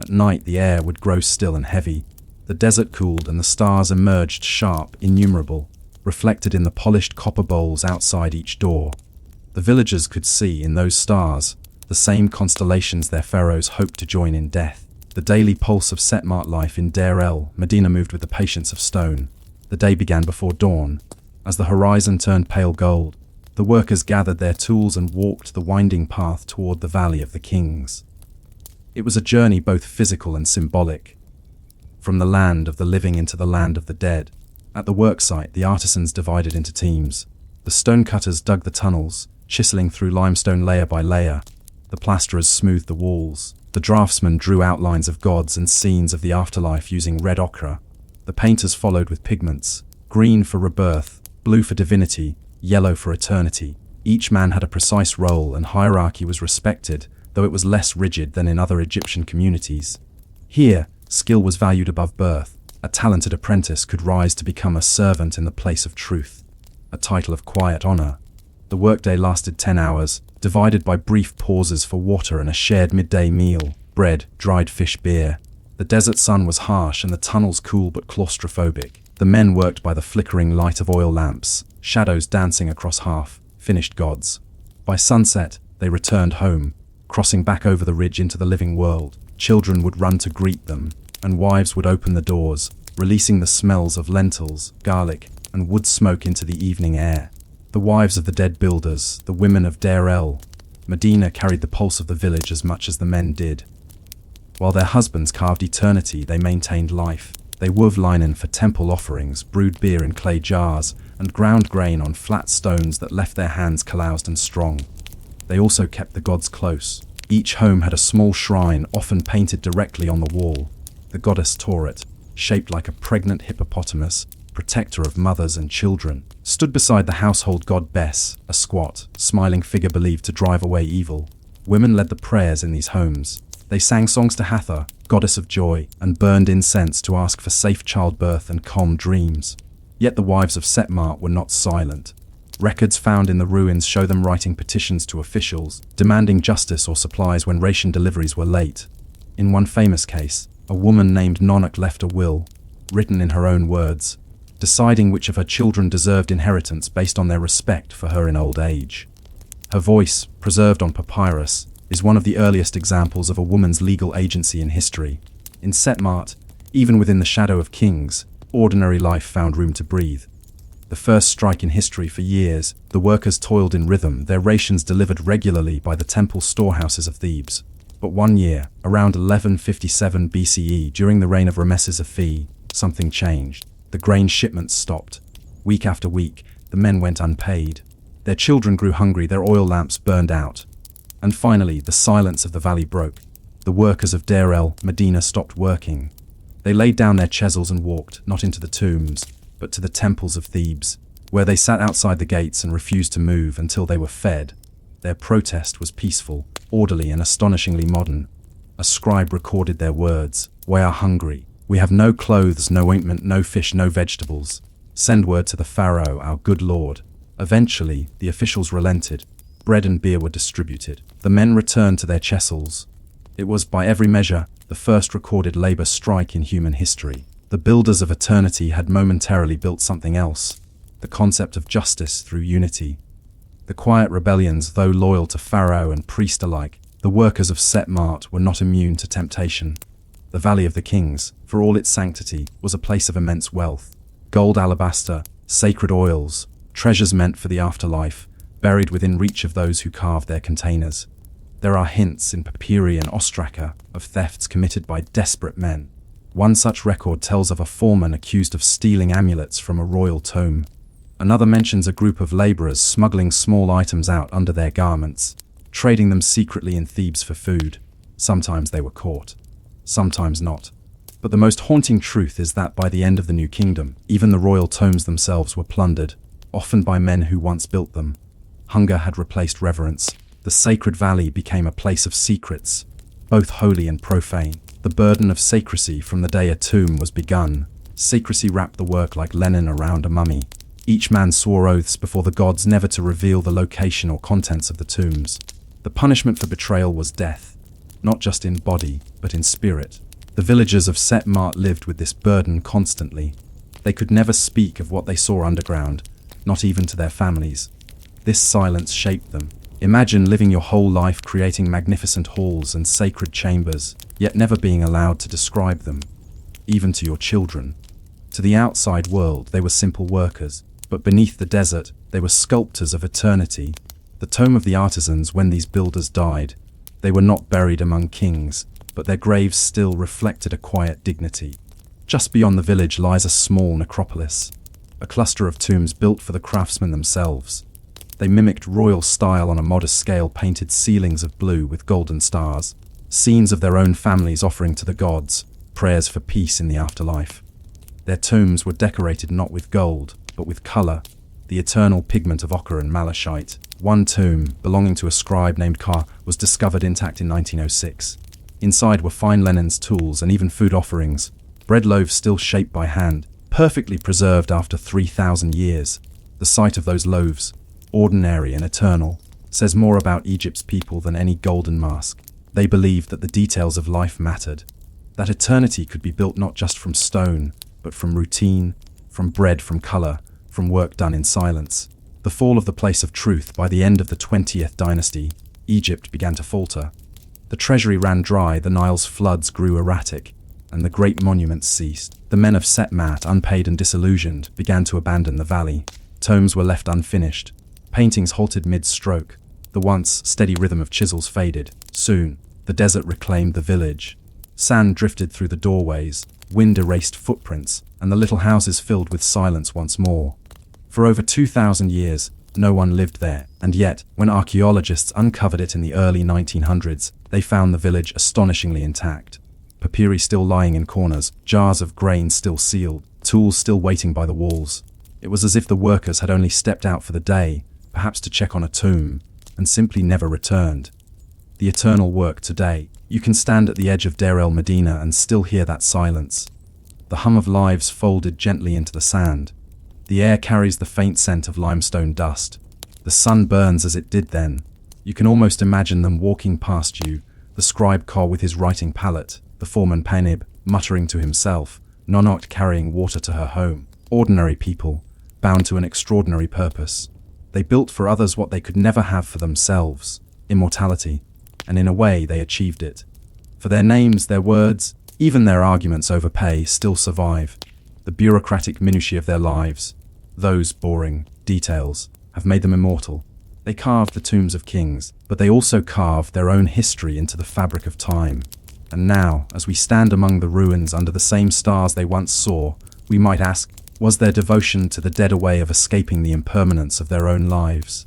At night the air would grow still and heavy. The desert cooled and the stars emerged sharp, innumerable, reflected in the polished copper bowls outside each door. The villagers could see in those stars the same constellations their pharaohs hoped to join in death. The daily pulse of Setmart life in Deir el-Medina moved with the patience of stone. The day began before dawn. As the horizon turned pale gold, the workers gathered their tools and walked the winding path toward the Valley of the Kings. It was a journey both physical and symbolic. From the land of the living into the land of the dead. At the worksite, the artisans divided into teams. The stonecutters dug the tunnels, chiseling through limestone layer by layer. The plasterers smoothed the walls. The draftsmen drew outlines of gods and scenes of the afterlife using red ochre. The painters followed with pigments, green for rebirth, blue for divinity, yellow for eternity. Each man had a precise role and hierarchy was respected, though it was less rigid than in other Egyptian communities. Here, skill was valued above birth. A talented apprentice could rise to become a servant in the place of truth, a title of quiet honor. The workday lasted 10 hours, divided by brief pauses for water and a shared midday meal: bread, dried fish, beer. The desert sun was harsh and the tunnels cool but claustrophobic. The men worked by the flickering light of oil lamps, shadows dancing across half-finished gods. By sunset, they returned home, crossing back over the ridge into the living world. Children would run to greet them, and wives would open the doors, releasing the smells of lentils, garlic, and wood smoke into the evening air. The wives of the dead builders, the women of Deir el-Medina, carried the pulse of the village as much as the men did. While their husbands carved eternity, they maintained life. They wove linen for temple offerings, brewed beer in clay jars, and ground grain on flat stones that left their hands calloused and strong. They also kept the gods close. Each home had a small shrine, often painted directly on the wall. The goddess Tauret, shaped like a pregnant hippopotamus, protector of mothers and children, stood beside the household god Bes, a squat, smiling figure believed to drive away evil. Women led the prayers in these homes. They sang songs to Hathor, goddess of joy, and burned incense to ask for safe childbirth and calm dreams. Yet the wives of Setmart were not silent. Records found in the ruins show them writing petitions to officials, demanding justice or supplies when ration deliveries were late. In one famous case, a woman named Nonok left a will, written in her own words, deciding which of her children deserved inheritance based on their respect for her in old age. Her voice, preserved on papyrus, is one of the earliest examples of a woman's legal agency in history. In Setmart, even within the shadow of kings, ordinary life found room to breathe. The first strike in history for years, the workers toiled in rhythm, their rations delivered regularly by the temple storehouses of Thebes. But one year, around 1157 BCE, during the reign of Rameses I, something changed. The grain shipments stopped. Week after week, the men went unpaid. Their children grew hungry, their oil lamps burned out. And finally, the silence of the valley broke. The workers of Deir el-Medina stopped working. They laid down their chisels and walked, not into the tombs, but to the temples of Thebes, where they sat outside the gates and refused to move until they were fed. Their protest was peaceful, orderly, and astonishingly modern. A scribe recorded their words: "We are hungry. We have no clothes, no ointment, no fish, no vegetables. Send word to the Pharaoh, our good lord." Eventually, the officials relented. Bread and beer were distributed. The men returned to their chessels. It was, by every measure, the first recorded labor strike in human history. The builders of eternity had momentarily built something else: the concept of justice through unity. The quiet rebellions, though loyal to pharaoh and priest alike, the workers of Setmart were not immune to temptation. The Valley of the Kings, for all its sanctity, was a place of immense wealth. Gold, alabaster, sacred oils, treasures meant for the afterlife, buried within reach of those who carved their containers. There are hints in papyri and ostraka of thefts committed by desperate men. One such record tells of a foreman accused of stealing amulets from a royal tomb. Another mentions a group of laborers smuggling small items out under their garments, trading them secretly in Thebes for food. Sometimes they were caught, sometimes not. But the most haunting truth is that by the end of the New Kingdom, even the royal tombs themselves were plundered, often by men who once built them. Hunger had replaced reverence. The sacred valley became a place of secrets, both holy and profane. The burden of secrecy from the day a tomb was begun. Secrecy wrapped the work like linen around a mummy. Each man swore oaths before the gods never to reveal the location or contents of the tombs. The punishment for betrayal was death, not just in body, but in spirit. The villagers of Setmart lived with this burden constantly. They could never speak of what they saw underground, not even to their families. This silence shaped them. Imagine living your whole life creating magnificent halls and sacred chambers, yet never being allowed to describe them, even to your children. To the outside world, they were simple workers, but beneath the desert, they were sculptors of eternity. The tomb of the artisans, when these builders died, they were not buried among kings, but their graves still reflected a quiet dignity. Just beyond the village lies a small necropolis, a cluster of tombs built for the craftsmen themselves. They mimicked royal style on a modest scale, painted ceilings of blue with golden stars, scenes of their own families offering to the gods, prayers for peace in the afterlife. Their tombs were decorated not with gold, but with color, the eternal pigment of ochre and malachite. One tomb, belonging to a scribe named Ka, was discovered intact in 1906. Inside were fine linens, tools, and even food offerings, bread loaves still shaped by hand, perfectly preserved after 3,000 years. The sight of those loaves, ordinary and eternal, says more about Egypt's people than any golden mask. They believed that the details of life mattered, that eternity could be built not just from stone, but from routine, from bread, from color, from work done in silence. The fall of the place of truth. By the end of the 20th dynasty, Egypt began to falter. The treasury ran dry, the Nile's floods grew erratic, and the great monuments ceased. The men of Setmart, unpaid and disillusioned, began to abandon the valley. Tomes were left unfinished. Paintings halted mid-stroke. The once steady rhythm of chisels faded. Soon, the desert reclaimed the village. Sand drifted through the doorways, wind erased footprints, and the little houses filled with silence once more. For over 2,000 years, no one lived there, and yet, when archaeologists uncovered it in the early 1900s, they found the village astonishingly intact. Papyri still lying in corners, jars of grain still sealed, tools still waiting by the walls. It was as if the workers had only stepped out for the day, perhaps to check on a tomb, and simply never returned. The eternal work today. You can stand at the edge of Deir el-Medina and still hear that silence. The hum of lives folded gently into the sand. The air carries the faint scent of limestone dust. The sun burns as it did then. You can almost imagine them walking past you, the scribe Ka with his writing palette, the foreman Panib, muttering to himself, Nonot carrying water to her home. Ordinary people, bound to an extraordinary purpose. They built for others what they could never have for themselves, immortality, and in a way they achieved it. For their names, their words, even their arguments over pay still survive. The bureaucratic minutiae of their lives, those boring details, have made them immortal. They carved the tombs of kings, but they also carved their own history into the fabric of time. And now, as we stand among the ruins under the same stars they once saw, we might ask, was their devotion to the dead a way of escaping the impermanence of their own lives?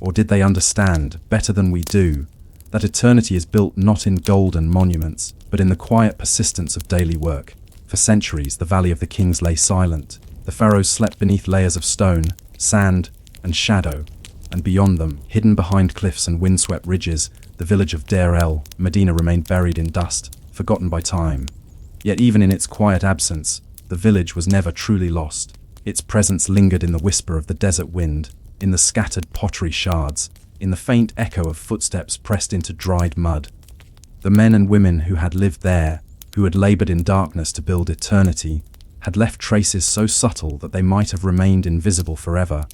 Or did they understand, better than we do, that eternity is built not in golden monuments, but in the quiet persistence of daily work? For centuries, the Valley of the Kings lay silent. The pharaohs slept beneath layers of stone, sand, and shadow, and beyond them, hidden behind cliffs and windswept ridges, the village of Deir el Medina remained buried in dust, forgotten by time. Yet even in its quiet absence, the village was never truly lost. Its presence lingered in the whisper of the desert wind, in the scattered pottery shards, in the faint echo of footsteps pressed into dried mud. The men and women who had lived there, who had labored in darkness to build eternity, had left traces so subtle that they might have remained invisible forever,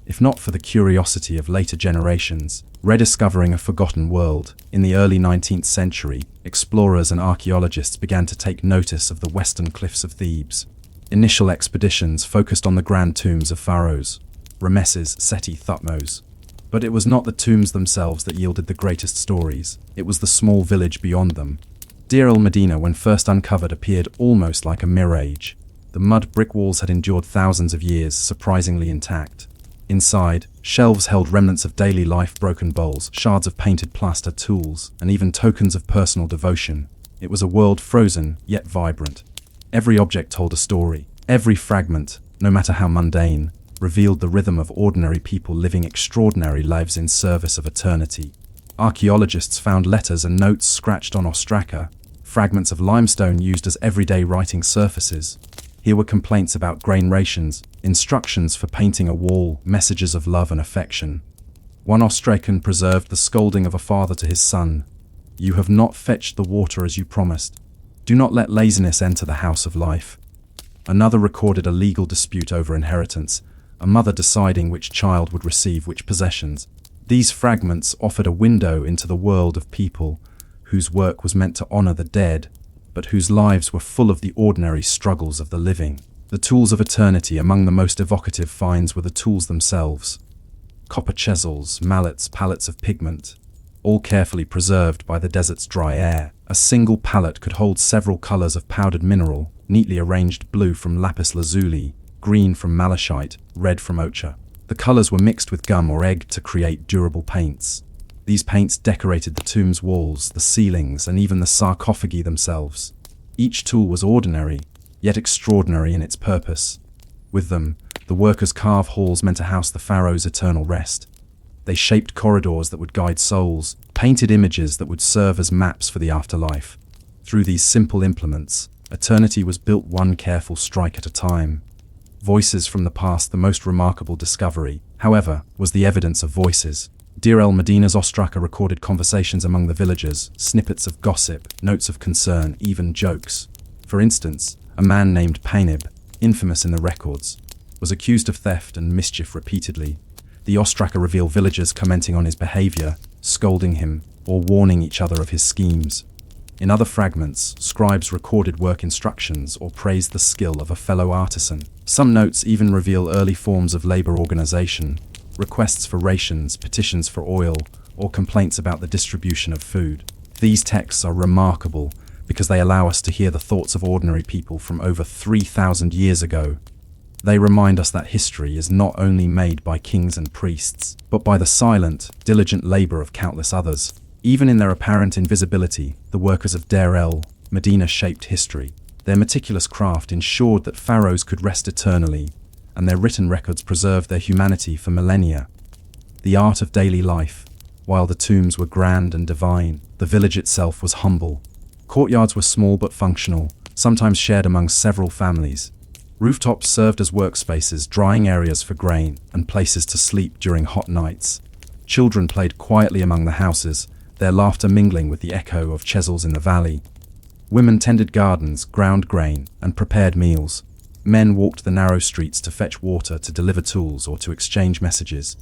if not for the curiosity of later generations, rediscovering a forgotten world. In the early 19th century, explorers and archaeologists began to take notice of the western cliffs of Thebes. Initial expeditions focused on the grand tombs of pharaohs, Rameses, Seti, Thutmose. But it was not the tombs themselves that yielded the greatest stories, it was the small village beyond them. Deir el Medina, when first uncovered, appeared almost like a mirage. The mud brick walls had endured thousands of years, surprisingly intact. Inside, shelves held remnants of daily life, broken bowls, shards of painted plaster, tools, and even tokens of personal devotion. It was a world frozen, yet vibrant. Every object told a story. Every fragment, no matter how mundane, revealed the rhythm of ordinary people living extraordinary lives in service of eternity. Archaeologists found letters and notes scratched on ostraka, fragments of limestone used as everyday writing surfaces. Here were complaints about grain rations, instructions for painting a wall, messages of love and affection. One ostracan preserved the scolding of a father to his son. You have not fetched the water as you promised. Do not let laziness enter the house of life. Another recorded a legal dispute over inheritance, a mother deciding which child would receive which possessions. These fragments offered a window into the world of people whose work was meant to honor the dead, but whose lives were full of the ordinary struggles of the living. The tools of eternity. Among the most evocative finds were the tools themselves. Copper chisels, mallets, pallets of pigment, all carefully preserved by the desert's dry air. A single pallet could hold several colors of powdered mineral, neatly arranged: blue from lapis lazuli, green from malachite, red from ochre. The colors were mixed with gum or egg to create durable paints. These paints decorated the tomb's walls, the ceilings, and even the sarcophagi themselves. Each tool was ordinary, yet extraordinary in its purpose. With them, the workers carved halls meant to house the pharaoh's eternal rest. They shaped corridors that would guide souls, painted images that would serve as maps for the afterlife. Through these simple implements, eternity was built one careful strike at a time. Voices from the past. The most remarkable discovery, however, was the evidence of voices. Deir el Medina's ostraka recorded conversations among the villagers, snippets of gossip, notes of concern, even jokes. For instance, a man named Panib, infamous in the records, was accused of theft and mischief repeatedly. The ostraka revealed villagers commenting on his behavior, scolding him, or warning each other of his schemes. In other fragments, scribes recorded work instructions or praised the skill of a fellow artisan. Some notes even reveal early forms of labor organization, requests for rations, petitions for oil, or complaints about the distribution of food. These texts are remarkable because they allow us to hear the thoughts of ordinary people from over 3,000 years ago. They remind us that history is not only made by kings and priests, but by the silent, diligent labor of countless others. Even in their apparent invisibility, the workers of Deir el Medina shaped history. Their meticulous craft ensured that pharaohs could rest eternally, and their written records preserved their humanity for millennia. The art of daily life. While the tombs were grand and divine, the village itself was humble. Courtyards were small but functional, sometimes shared among several families. Rooftops served as workspaces, drying areas for grain, and places to sleep during hot nights. Children played quietly among the houses, their laughter mingling with the echo of chisels in the valley. Women tended gardens, ground grain, and prepared meals. Men walked the narrow streets to fetch water, to deliver tools, or to exchange messages.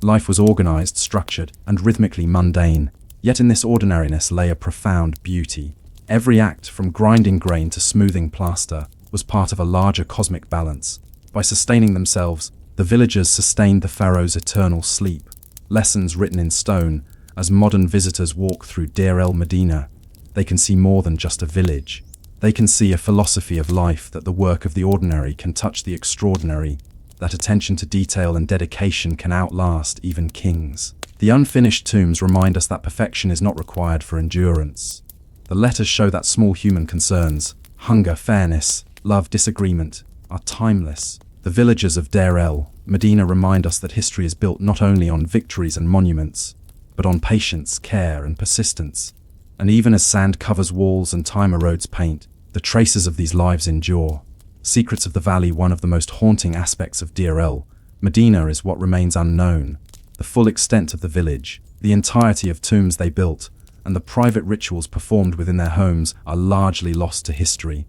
Life was organized, structured, and rhythmically mundane, yet in this ordinariness lay a profound beauty. Every act, from grinding grain to smoothing plaster, was part of a larger cosmic balance. By sustaining themselves, the villagers sustained the pharaoh's eternal sleep. Lessons written in stone. As modern visitors walk through Deir el-Medina, they can see more than just a village. They can see a philosophy of life, that the work of the ordinary can touch the extraordinary, that attention to detail and dedication can outlast even kings. The unfinished tombs remind us that perfection is not required for endurance. The letters show that small human concerns, hunger, fairness, love, disagreement, are timeless. The villagers of Deir el-Medina remind us that history is built not only on victories and monuments, but on patience, care, and persistence. And even as sand covers walls and time erodes paint, the traces of these lives endure. Secrets of the Valley. One of the most haunting aspects of Deir el-Medina is what remains unknown. The full extent of the village, the entirety of tombs they built, and the private rituals performed within their homes are largely lost to history.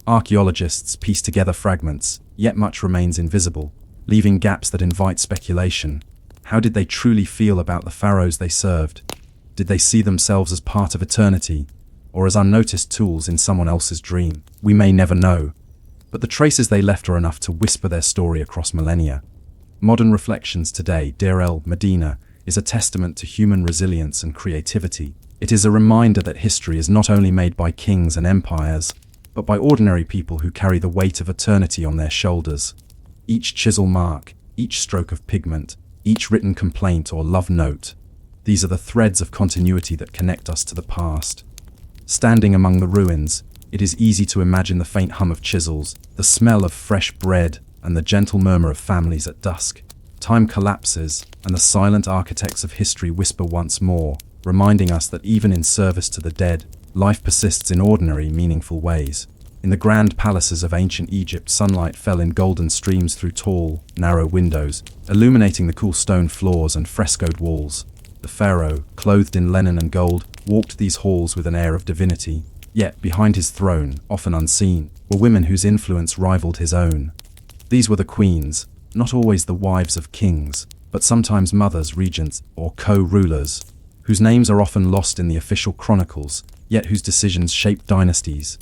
Archaeologists piece together fragments, yet much remains invisible, leaving gaps that invite speculation. How did they truly feel about the pharaohs they served? Did they see themselves as part of eternity, or as unnoticed tools in someone else's dream? We may never know, but the traces they left are enough to whisper their story across millennia. Modern reflections today. Deir el-Medina is a testament to human resilience and creativity. It is a reminder that history is not only made by kings and empires, but by ordinary people who carry the weight of eternity on their shoulders. Each chisel mark, each stroke of pigment, each written complaint or love note, these are the threads of continuity that connect us to the past. Standing among the ruins, it is easy to imagine the faint hum of chisels, the smell of fresh bread, and the gentle murmur of families at dusk. Time collapses, and the silent architects of history whisper once more, reminding us that even in service to the dead, life persists in ordinary, meaningful ways. In the grand palaces of ancient Egypt, sunlight fell in golden streams through tall, narrow windows, illuminating the cool stone floors and frescoed walls. The pharaoh, clothed in linen and gold, walked these halls with an air of divinity. Yet, behind his throne, often unseen, were women whose influence rivaled his own. These were the queens, not always the wives of kings, but sometimes mothers, regents, or co-rulers, whose names are often lost in the official chronicles, yet whose decisions shaped dynasties.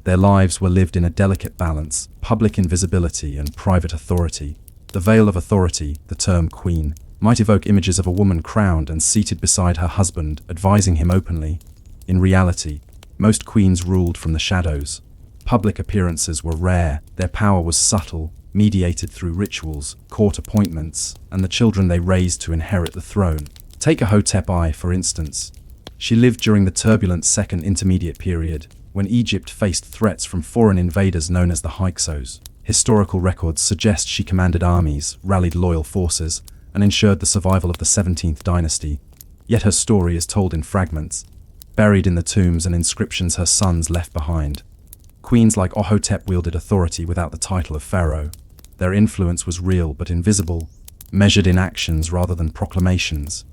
Their lives were lived in a delicate balance, public invisibility and private authority. The veil of authority, the term queen, might evoke images of a woman crowned and seated beside her husband, advising him openly. In reality, most queens ruled from the shadows. Public appearances were rare, their power was subtle, mediated through rituals, court appointments, and the children they raised to inherit the throne. Take Hotep I, for instance. She lived during the turbulent Second Intermediate Period, when Egypt faced threats from foreign invaders known as the Hyksos. Historical records suggest she commanded armies, rallied loyal forces, and ensured the survival of the 17th dynasty. Yet her story is told in fragments, buried in the tombs and inscriptions her sons left behind. Queens like Hotep wielded authority without the title of pharaoh. Their influence was real but invisible, measured in actions rather than proclamations.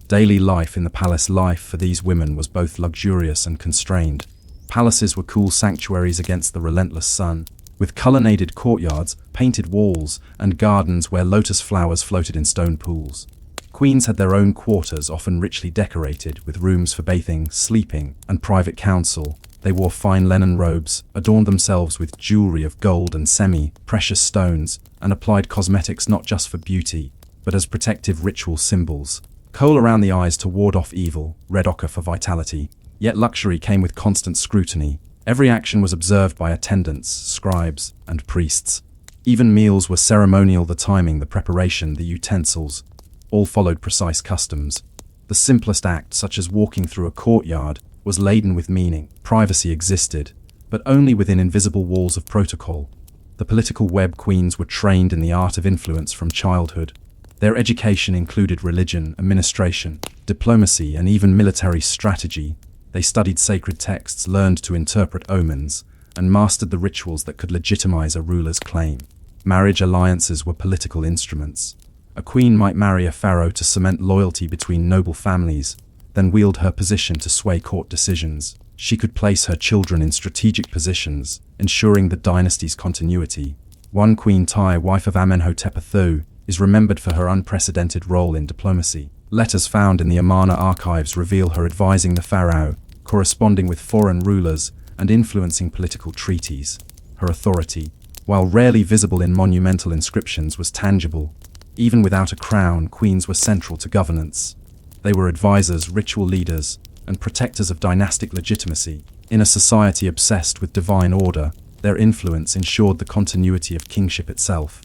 Daily life in the palace life for these women was both luxurious and constrained. Palaces were cool sanctuaries against the relentless sun, with colonnaded courtyards, painted walls, and gardens where lotus flowers floated in stone pools. Queens had their own quarters, often richly decorated, with rooms for bathing, sleeping, and private council. They wore fine linen robes, adorned themselves with jewelry of gold and semi-precious stones, and applied cosmetics not just for beauty, but as protective ritual symbols. Kohl around the eyes to ward off evil, red ochre for vitality. Yet luxury came with constant scrutiny. Every action was observed by attendants, scribes, and priests. Even meals were ceremonial, the timing, the preparation, the utensils. All followed precise customs. The simplest act, such as walking through a courtyard, was laden with meaning. Privacy existed, but only within invisible walls of protocol. The political web queens were trained in the art of influence from childhood. Their education included religion, administration, diplomacy, and even military strategy. They studied sacred texts, learned to interpret omens, and mastered the rituals that could legitimize a ruler's claim. Marriage alliances were political instruments. A queen might marry a pharaoh to cement loyalty between noble families, then wield her position to sway court decisions. She could place her children in strategic positions, ensuring the dynasty's continuity. One Queen Tai, wife of Amenhotep II, is remembered for her unprecedented role in diplomacy. Letters found in the Amarna archives reveal her advising the pharaoh, corresponding with foreign rulers, and influencing political treaties. Her authority, while rarely visible in monumental inscriptions, was tangible. Even without a crown, queens were central to governance. They were advisors, ritual leaders, and protectors of dynastic legitimacy. In a society obsessed with divine order, their influence ensured the continuity of kingship itself.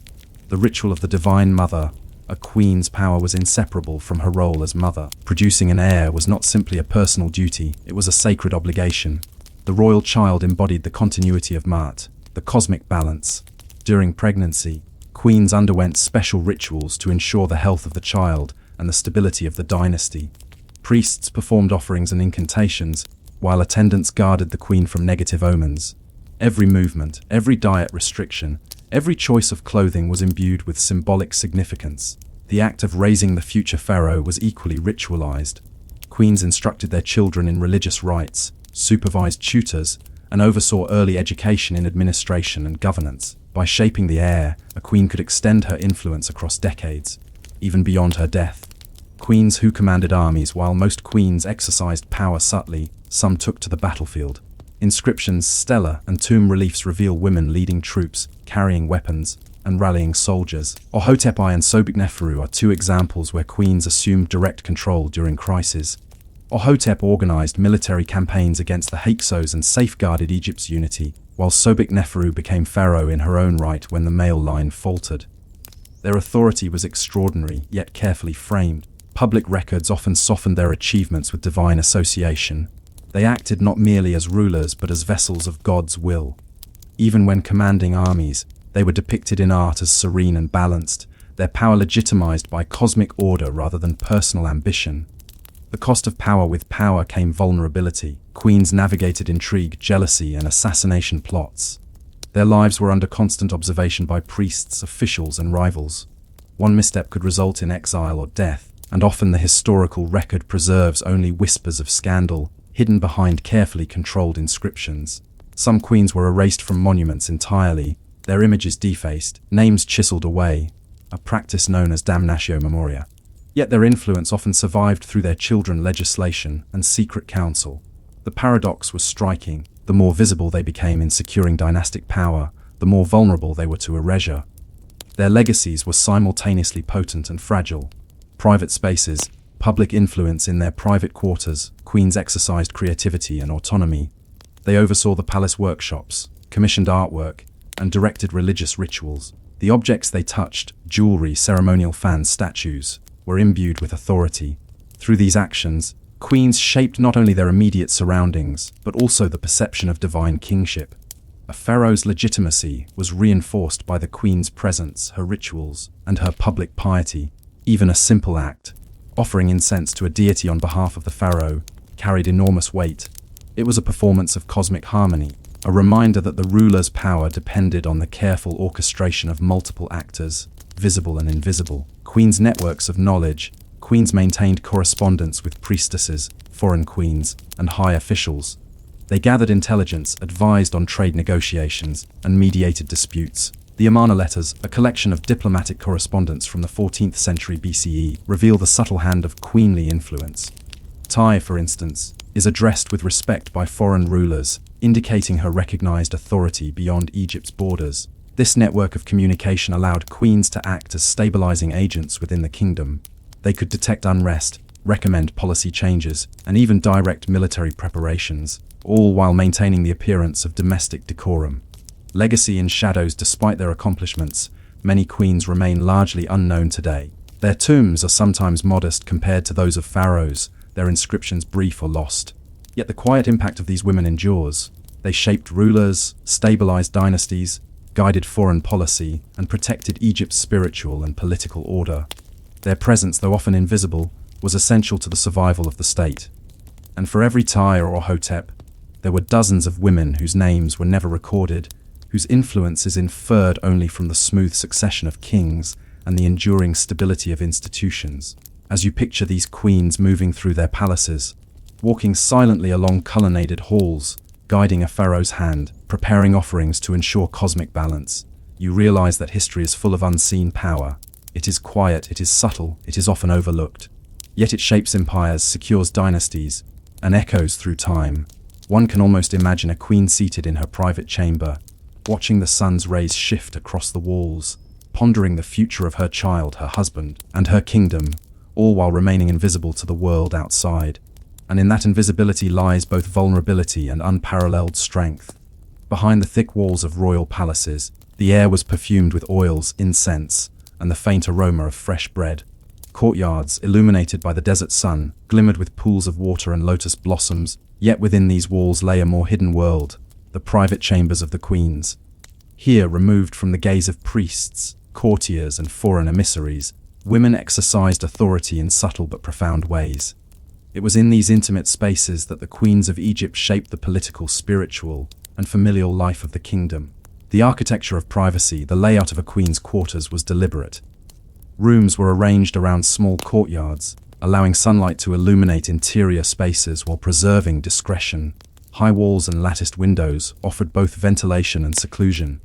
The ritual of the Divine Mother, a queen's power was inseparable from her role as mother. Producing an heir was not simply a personal duty, it was a sacred obligation. The royal child embodied the continuity of Ma'at, the cosmic balance. During pregnancy, queens underwent special rituals to ensure the health of the child and the stability of the dynasty. Priests performed offerings and incantations, while attendants guarded the queen from negative omens. Every movement, every diet restriction, every choice of clothing was imbued with symbolic significance. The act of raising the future pharaoh was equally ritualized. Queens instructed their children in religious rites, supervised tutors, and oversaw early education in administration and governance. By shaping the heir, a queen could extend her influence across decades, even beyond her death. Queens who commanded armies. While most queens exercised power subtly, some took to the battlefield. Inscriptions, stela, and tomb reliefs reveal women leading troops, carrying weapons, and rallying soldiers. Horhotep I and Sobekneferu are two examples where queens assumed direct control during crises. Horhotep organized military campaigns against the Hyksos and safeguarded Egypt's unity, while Sobekneferu became pharaoh in her own right when the male line faltered. Their authority was extraordinary, yet carefully framed. Public records often softened their achievements with divine association. They acted not merely as rulers but as vessels of God's will. Even when commanding armies, they were depicted in art as serene and balanced, their power legitimized by cosmic order rather than personal ambition. The cost of power. With power came vulnerability. Queens navigated intrigue, jealousy, and assassination plots. Their lives were under constant observation by priests, officials, and rivals. One misstep could result in exile or death, and often the historical record preserves only whispers of scandal, hidden behind carefully controlled inscriptions. Some queens were erased from monuments entirely, their images defaced, names chiseled away, a practice known as damnatio memoria. Yet their influence often survived through their children, legislation, and secret council. The paradox was striking. The more visible they became in securing dynastic power, the more vulnerable they were to erasure. Their legacies were simultaneously potent and fragile. Private spaces, public influence. In their private quarters, queens exercised creativity and autonomy. They oversaw the palace workshops, commissioned artwork, and directed religious rituals. The objects they touched, jewelry, ceremonial fans, statues, were imbued with authority. Through these actions, queens shaped not only their immediate surroundings, but also the perception of divine kingship. A pharaoh's legitimacy was reinforced by the queen's presence, her rituals, and her public piety. Even a simple act, offering incense to a deity on behalf of the pharaoh, carried enormous weight. It was a performance of cosmic harmony, a reminder that the ruler's power depended on the careful orchestration of multiple actors, visible and invisible. Queens' networks of knowledge. Queens maintained correspondence with priestesses, foreign queens, and high officials. They gathered intelligence, advised on trade negotiations, and mediated disputes. The Amarna letters, a collection of diplomatic correspondence from the 14th century BCE, reveal the subtle hand of queenly influence. Tai, for instance, is addressed with respect by foreign rulers, indicating her recognized authority beyond Egypt's borders. This network of communication allowed queens to act as stabilizing agents within the kingdom. They could detect unrest, recommend policy changes, and even direct military preparations, all while maintaining the appearance of domestic decorum. Legacy in shadows. Despite their accomplishments, many queens remain largely unknown today. Their tombs are sometimes modest compared to those of pharaohs, their inscriptions brief or lost. Yet the quiet impact of these women endures. They shaped rulers, stabilized dynasties, guided foreign policy, and protected Egypt's spiritual and political order. Their presence, though often invisible, was essential to the survival of the state. And for every Tai or Horhotep, There were dozens of women whose names were never recorded, whose influence is inferred only from the smooth succession of kings and the enduring stability of institutions. As you picture these queens moving through their palaces, walking silently along colonnaded halls, guiding a pharaoh's hand, preparing offerings to ensure cosmic balance, you realize that history is full of unseen power. It is quiet, it is subtle, it is often overlooked. Yet it shapes empires, secures dynasties, and echoes through time. One can almost imagine a queen seated in her private chamber, watching the sun's rays shift across the walls, pondering the future of her child, her husband, and her kingdom, all while remaining invisible to the world outside. And in that invisibility lies both vulnerability and unparalleled strength. Behind the thick walls of royal palaces, the air was perfumed with oils, incense, and the faint aroma of fresh bread. Courtyards, illuminated by the desert sun, glimmered with pools of water and lotus blossoms, yet within these walls lay a more hidden world, the private chambers of the queens. Here, removed from the gaze of priests, courtiers, and foreign emissaries, women exercised authority in subtle but profound ways. It was in these intimate spaces that the queens of Egypt shaped the political, spiritual, and familial life of the kingdom. The architecture of privacy, the layout of a queen's quarters, was deliberate. Rooms were arranged around small courtyards, allowing sunlight to illuminate interior spaces while preserving discretion. High walls and latticed windows offered both ventilation and seclusion.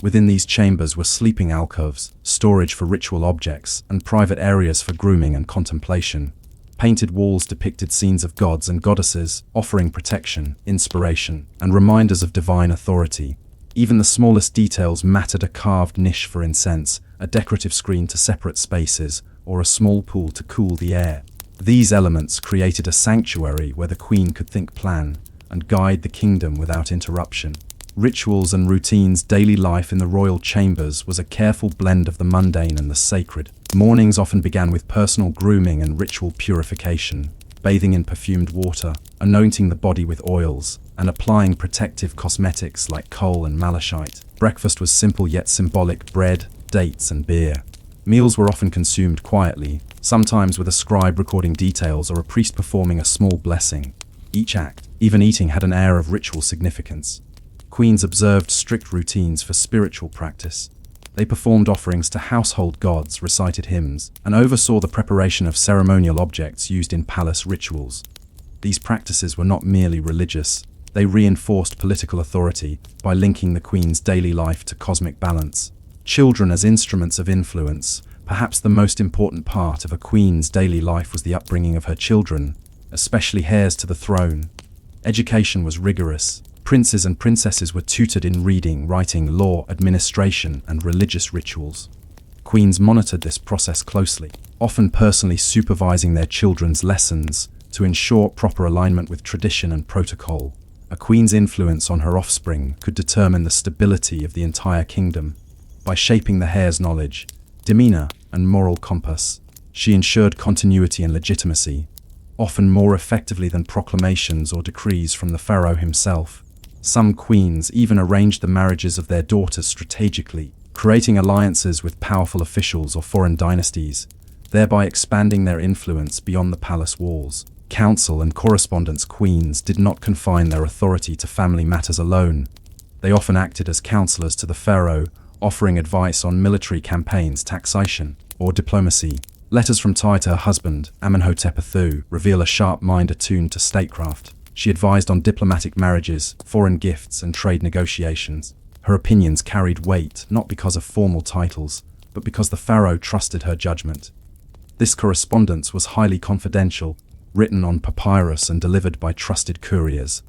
Within these chambers were sleeping alcoves, storage for ritual objects, and private areas for grooming and contemplation. Painted walls depicted scenes of gods and goddesses, offering protection, inspiration, and reminders of divine authority. Even the smallest details mattered: a carved niche for incense, a decorative screen to separate spaces, or a small pool to cool the air. These elements created a sanctuary where the queen could think, plan, and guide the kingdom without interruption. Rituals and routines. Daily life in the royal chambers was a careful blend of the mundane and the sacred. Mornings often began with personal grooming and ritual purification, bathing in perfumed water, anointing the body with oils, and applying protective cosmetics like kohl and malachite. Breakfast was simple yet symbolic: bread, dates, and beer. Meals were often consumed quietly, sometimes with a scribe recording details or a priest performing a small blessing. Each act, even eating, had an air of ritual significance. Queens observed strict routines for spiritual practice. They performed offerings to household gods, recited hymns, and oversaw the preparation of ceremonial objects used in palace rituals. These practices were not merely religious. They reinforced political authority by linking the queen's daily life to cosmic balance. Children as instruments of influence. Perhaps the most important part of a queen's daily life was the upbringing of her children, especially heirs to the throne. Education was rigorous. Princes and princesses were tutored in reading, writing, law, administration, and religious rituals. Queens monitored this process closely, often personally supervising their children's lessons to ensure proper alignment with tradition and protocol. A queen's influence on her offspring could determine the stability of the entire kingdom. By shaping the heir's knowledge, demeanor, and moral compass, she ensured continuity and legitimacy, often more effectively than proclamations or decrees from the pharaoh himself. Some queens even arranged the marriages of their daughters strategically, creating alliances with powerful officials or foreign dynasties, thereby expanding their influence beyond the palace walls. Council and correspondence. Queens did not confine their authority to family matters alone. They often acted as counselors to the pharaoh, offering advice on military campaigns, taxation, or diplomacy. Letters from Tai to her husband, Amenhotep II, reveal a sharp mind attuned to statecraft. She advised on diplomatic marriages, foreign gifts, and trade negotiations. Her opinions carried weight not because of formal titles, but because the pharaoh trusted her judgment. This correspondence was highly confidential, written on papyrus and delivered by trusted couriers.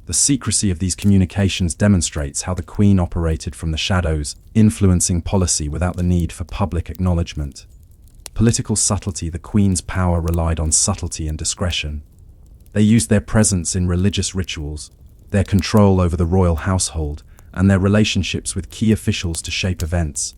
The secrecy of these communications demonstrates how the queen operated from the shadows, influencing policy without the need for public acknowledgement. Political subtlety. The queen's power relied on subtlety and discretion. They used their presence in religious rituals, their control over the royal household, and their relationships with key officials to shape events.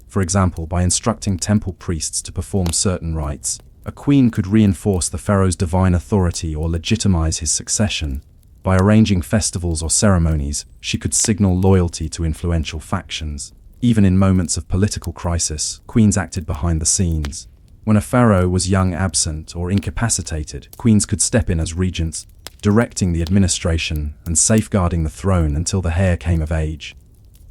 For example, by instructing temple priests to perform certain rites, a queen could reinforce the pharaoh's divine authority or legitimize his succession. By arranging festivals or ceremonies, she could signal loyalty to influential factions. Even in moments of political crisis, queens acted behind the scenes. When a pharaoh was young, absent, or incapacitated, queens could step in as regents, directing the administration and safeguarding the throne until the heir came of age.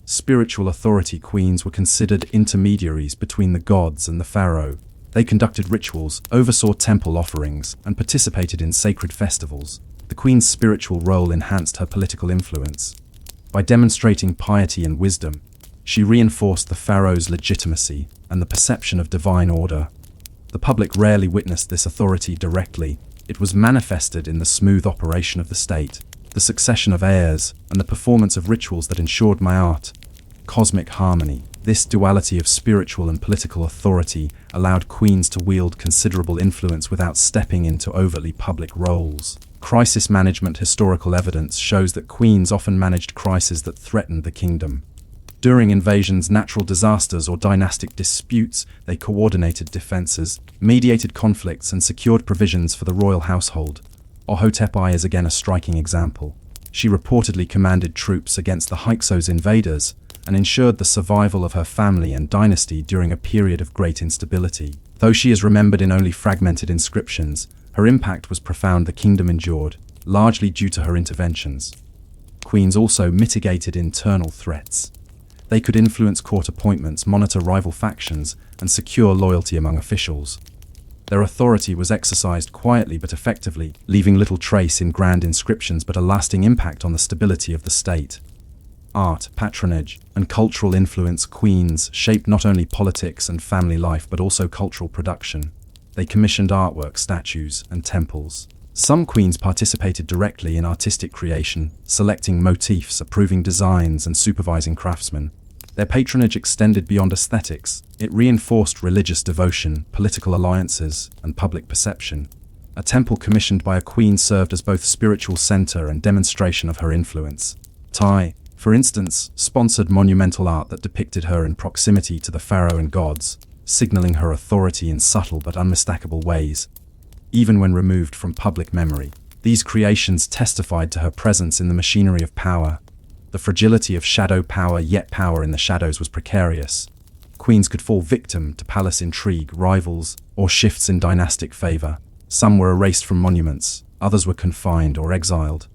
Spiritual authority queens were considered intermediaries between the gods and the pharaoh. They conducted rituals, oversaw temple offerings, and participated in sacred festivals. The queen's spiritual role enhanced her political influence. By demonstrating piety and wisdom, she reinforced the pharaoh's legitimacy and the perception of divine order. The public rarely witnessed this authority directly. It was manifested in the smooth operation of the state, the succession of heirs, and the performance of rituals that ensured cosmic harmony. This duality of spiritual and political authority allowed queens to wield considerable influence without stepping into overtly public roles. Crisis management. Historical evidence shows that queens often managed crises that threatened the kingdom. During invasions, natural disasters, or dynastic disputes, they coordinated defenses, mediated conflicts, and secured provisions for the royal household. Hotep I is again a striking example. She reportedly commanded troops against the Hyksos invaders and ensured the survival of her family and dynasty during a period of great instability. Though she is remembered in only fragmented inscriptions, her impact was profound. The kingdom endured, largely due to her interventions. Queens also mitigated internal threats. They could influence court appointments, monitor rival factions, and secure loyalty among officials. Their authority was exercised quietly but effectively, leaving little trace in grand inscriptions but a lasting impact on the stability of the state. Art, patronage, and cultural influence. Queens shaped not only politics and family life but also cultural production. They commissioned artwork, statues, and temples. Some queens participated directly in artistic creation, selecting motifs, approving designs, and supervising craftsmen. Their patronage extended beyond aesthetics. It reinforced religious devotion, political alliances, and public perception. A temple commissioned by a queen served as both spiritual center and demonstration of her influence. Tai, for instance, sponsored monumental art that depicted her in proximity to the pharaoh and gods, signaling her authority in subtle but unmistakable ways. Even when removed from public memory, these creations testified to her presence in the machinery of power. The fragility of shadow power, yet power in the shadows was precarious. Queens could fall victim to palace intrigue, rivals, or shifts in dynastic favor. Some were erased from monuments, others were confined or exiled.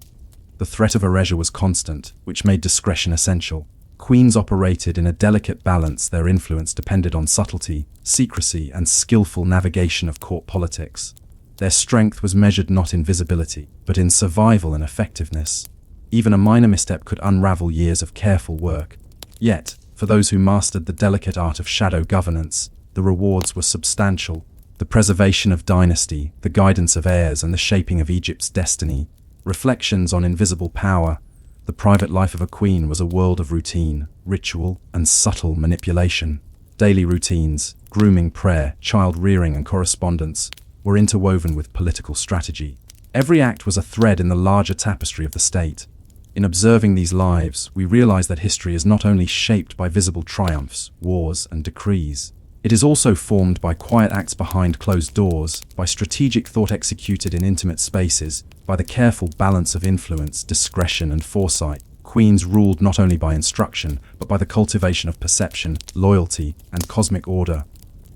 The threat of erasure was constant, which made discretion essential. Queens operated in a delicate balance. Their influence depended on subtlety, secrecy, and skillful navigation of court politics. Their strength was measured not in visibility, but in survival and effectiveness. Even a minor misstep could unravel years of careful work. Yet, for those who mastered the delicate art of shadow governance, the rewards were substantial. The preservation of dynasty, the guidance of heirs, and the shaping of Egypt's destiny. Reflections on invisible power. The private life of a queen was a world of routine, ritual, and subtle manipulation. Daily routines, grooming, prayer, child rearing, and correspondence were interwoven with political strategy. Every act was a thread in the larger tapestry of the state. In observing these lives, we realize that history is not only shaped by visible triumphs, wars, and decrees. It is also formed by quiet acts behind closed doors, by strategic thought executed in intimate spaces, by the careful balance of influence, discretion, and foresight. Queens ruled not only by instruction, but by the cultivation of perception, loyalty, and cosmic order.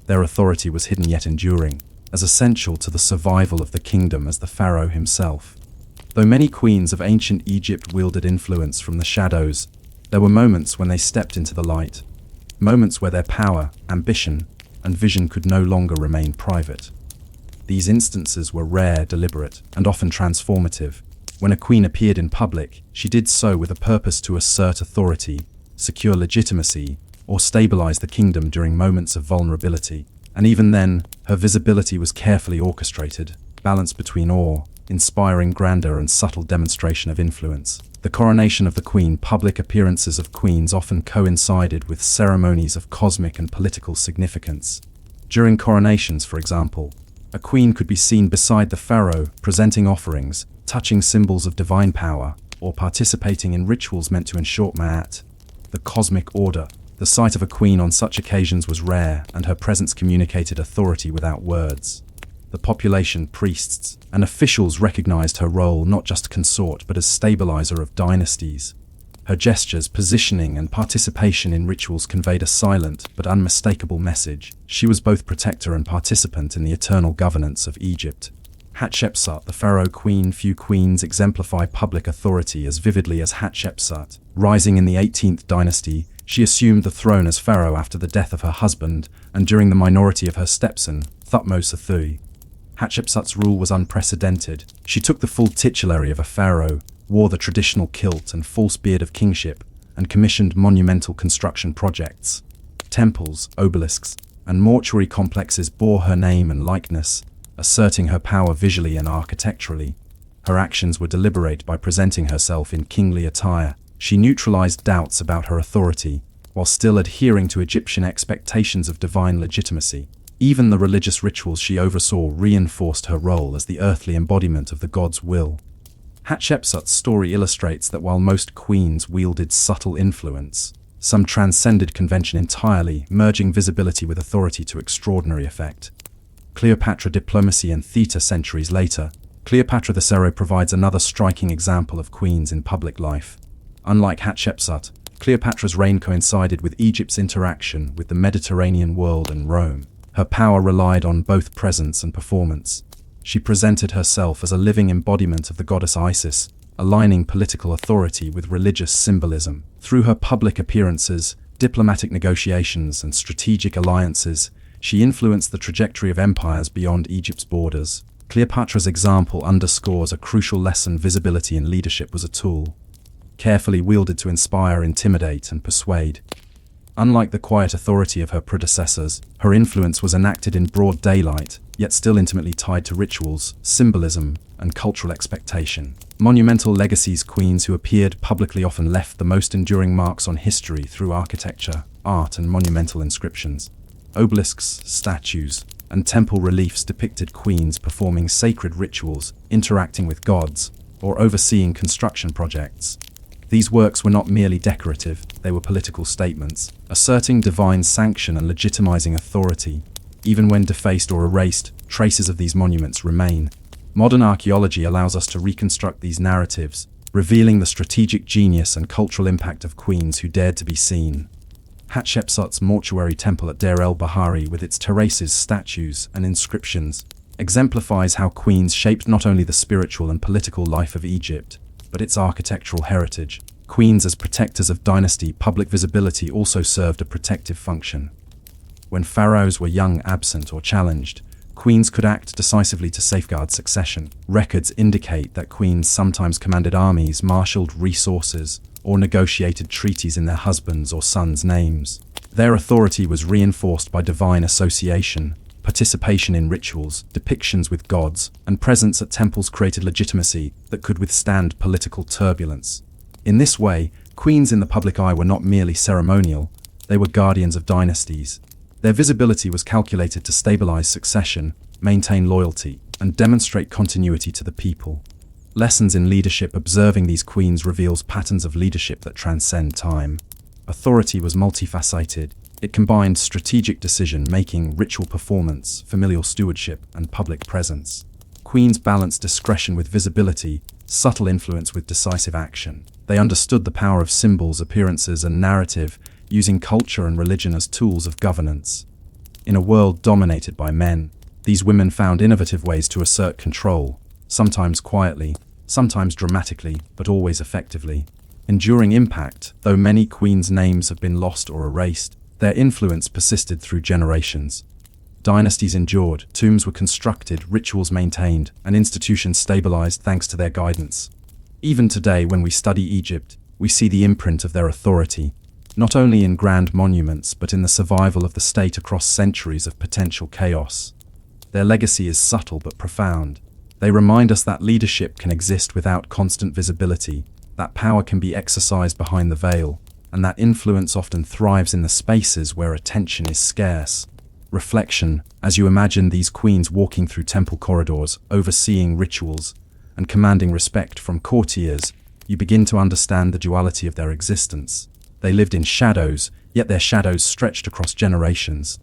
Their authority was hidden yet enduring, as essential to the survival of the kingdom as the pharaoh himself. Though many queens of ancient Egypt wielded influence from the shadows, there were moments when they stepped into the light. Moments where their power, ambition, and vision could no longer remain private. These instances were rare, deliberate, and often transformative. When a queen appeared in public, she did so with a purpose to assert authority, secure legitimacy, or stabilize the kingdom during moments of vulnerability. And even then, her visibility was carefully orchestrated, balanced between awe, inspiring grandeur, and subtle demonstration of influence. The coronation of the queen. Public appearances of queens often coincided with ceremonies of cosmic and political significance. During coronations, for example, a queen could be seen beside the pharaoh, presenting offerings, touching symbols of divine power, or participating in rituals meant to ensure the cosmic order. The sight of a queen on such occasions was rare, and her presence communicated authority without words. The population, priests, and officials recognized her role not just consort but as stabilizer of dynasties. Her gestures, positioning, and participation in rituals conveyed a silent but unmistakable message. She was both protector and participant in the eternal governance of Egypt. Hatshepsut, the pharaoh queen. Few queens exemplify public authority as vividly as Hatshepsut. Rising in the 18th dynasty, she assumed the throne as pharaoh after the death of her husband and during the minority of her stepson, Thutmose III. Hatshepsut's rule was unprecedented. She took the full titulary of a pharaoh, wore the traditional kilt and false beard of kingship, and commissioned monumental construction projects. Temples, obelisks, and mortuary complexes bore her name and likeness, asserting her power visually and architecturally. Her actions were deliberate. By presenting herself in kingly attire, she neutralized doubts about her authority, while still adhering to Egyptian expectations of divine legitimacy. Even the religious rituals she oversaw reinforced her role as the earthly embodiment of the god's will. Hatshepsut's story illustrates that while most queens wielded subtle influence, some transcended convention entirely, merging visibility with authority to extraordinary effect. Cleopatra diplomacy and theater. Centuries later, Cleopatra the Pharaoh provides another striking example of queens in public life. Unlike Hatshepsut, Cleopatra's reign coincided with Egypt's interaction with the Mediterranean world and Rome. Her power relied on both presence and performance. She presented herself as a living embodiment of the goddess Isis, aligning political authority with religious symbolism. Through her public appearances, diplomatic negotiations, and strategic alliances, she influenced the trajectory of empires beyond Egypt's borders. Cleopatra's example underscores a crucial lesson: visibility in leadership was a tool, carefully wielded to inspire, intimidate, and persuade. Unlike the quiet authority of her predecessors, her influence was enacted in broad daylight, yet still intimately tied to rituals, symbolism, and cultural expectation. Monumental legacies. Queens who appeared publicly often left the most enduring marks on history through architecture, art, and monumental inscriptions. Obelisks, statues, and temple reliefs depicted queens performing sacred rituals, interacting with gods, or overseeing construction projects. These works were not merely decorative, they were political statements, asserting divine sanction and legitimizing authority. Even when defaced or erased, traces of these monuments remain. Modern archaeology allows us to reconstruct these narratives, revealing the strategic genius and cultural impact of queens who dared to be seen. Hatshepsut's mortuary temple at Deir el-Bahari, with its terraces, statues, and inscriptions, exemplifies how queens shaped not only the spiritual and political life of Egypt, but its architectural heritage. Queens as protectors of dynasty. Public visibility also served a protective function. When pharaohs were young, absent, or challenged, queens could act decisively to safeguard succession. Records indicate that queens sometimes commanded armies, marshaled resources, or negotiated treaties in their husbands' or sons' names. Their authority was reinforced by divine association. Participation in rituals, depictions with gods, and presence at temples created legitimacy that could withstand political turbulence. In this way, queens in the public eye were not merely ceremonial, they were guardians of dynasties. Their visibility was calculated to stabilize succession, maintain loyalty, and demonstrate continuity to the people. Lessons in leadership. Observing these queens reveals patterns of leadership that transcend time. Authority was multifaceted. It combined strategic decision-making, ritual performance, familial stewardship, and public presence. Queens balanced discretion with visibility, subtle influence with decisive action. They understood the power of symbols, appearances, and narrative, using culture and religion as tools of governance. In a world dominated by men, these women found innovative ways to assert control, sometimes quietly, sometimes dramatically, but always effectively. Enduring impact. Though many queens' names have been lost or erased, their influence persisted through generations. Dynasties endured, tombs were constructed, rituals maintained, and institutions stabilized thanks to their guidance. Even today, when we study Egypt, we see the imprint of their authority, not only in grand monuments but in the survival of the state across centuries of potential chaos. Their legacy is subtle but profound. They remind us that leadership can exist without constant visibility, that power can be exercised behind the veil, and that influence often thrives in the spaces where attention is scarce. Reflection. As you imagine these queens walking through temple corridors, overseeing rituals, and commanding respect from courtiers, you begin to understand the duality of their existence. They lived in shadows, yet their shadows stretched across generations.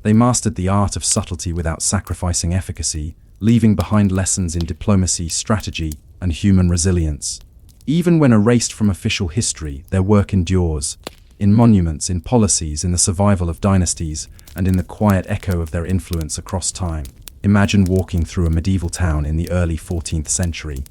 They mastered the art of subtlety without sacrificing efficacy, leaving behind lessons in diplomacy, strategy, and human resilience. Even when erased from official history, their work endures, in monuments, in policies, in the survival of dynasties, and in the quiet echo of their influence across time. Imagine walking through a medieval town in the early 14th century.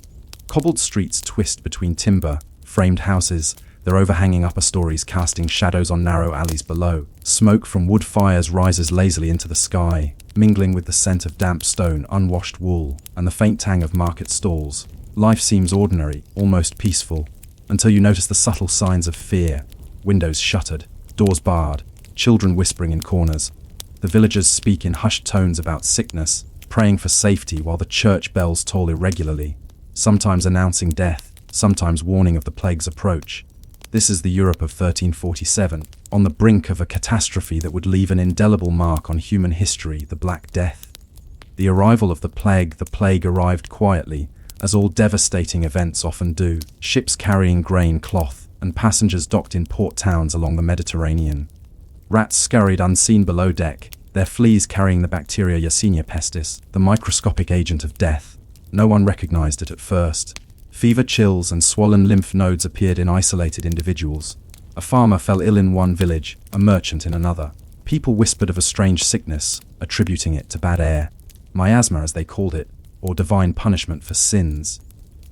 Cobbled streets twist between timber, framed houses, their overhanging upper stories casting shadows on narrow alleys below. Smoke from wood fires rises lazily into the sky, mingling with the scent of damp stone, unwashed wool, and the faint tang of market stalls. Life seems ordinary, almost peaceful, until you notice the subtle signs of fear. Windows shuttered, doors barred, children whispering in corners. The villagers speak in hushed tones about sickness, praying for safety while the church bells toll irregularly, sometimes announcing death, sometimes warning of the plague's approach. This is the Europe of 1347, on the brink of a catastrophe that would leave an indelible mark on human history, the Black Death. The arrival of the plague arrived quietly, as all devastating events often do, ships carrying grain, cloth, and passengers docked in port towns along the Mediterranean. Rats scurried unseen below deck, their fleas carrying the bacteria Yersinia pestis, the microscopic agent of death. No one recognized it at first. Fever, chills, and swollen lymph nodes appeared in isolated individuals. A farmer fell ill in one village, a merchant in another. People whispered of a strange sickness, attributing it to bad air, miasma as they called it, or divine punishment for sins.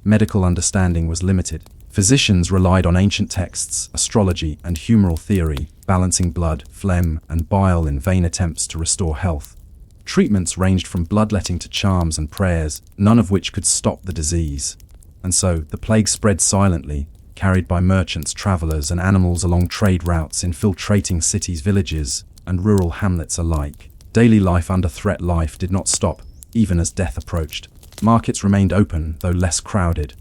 Medical understanding was limited. Physicians relied on ancient texts, astrology, and humoral theory, balancing blood, phlegm, and bile in vain attempts to restore health. Treatments ranged from bloodletting to charms and prayers, none of which could stop the disease. And so, the plague spread silently, carried by merchants, travelers, and animals along trade routes, infiltrating cities, villages, and rural hamlets alike. Daily life under threat. Life did not stop, even as death approached. Markets remained open, though less crowded.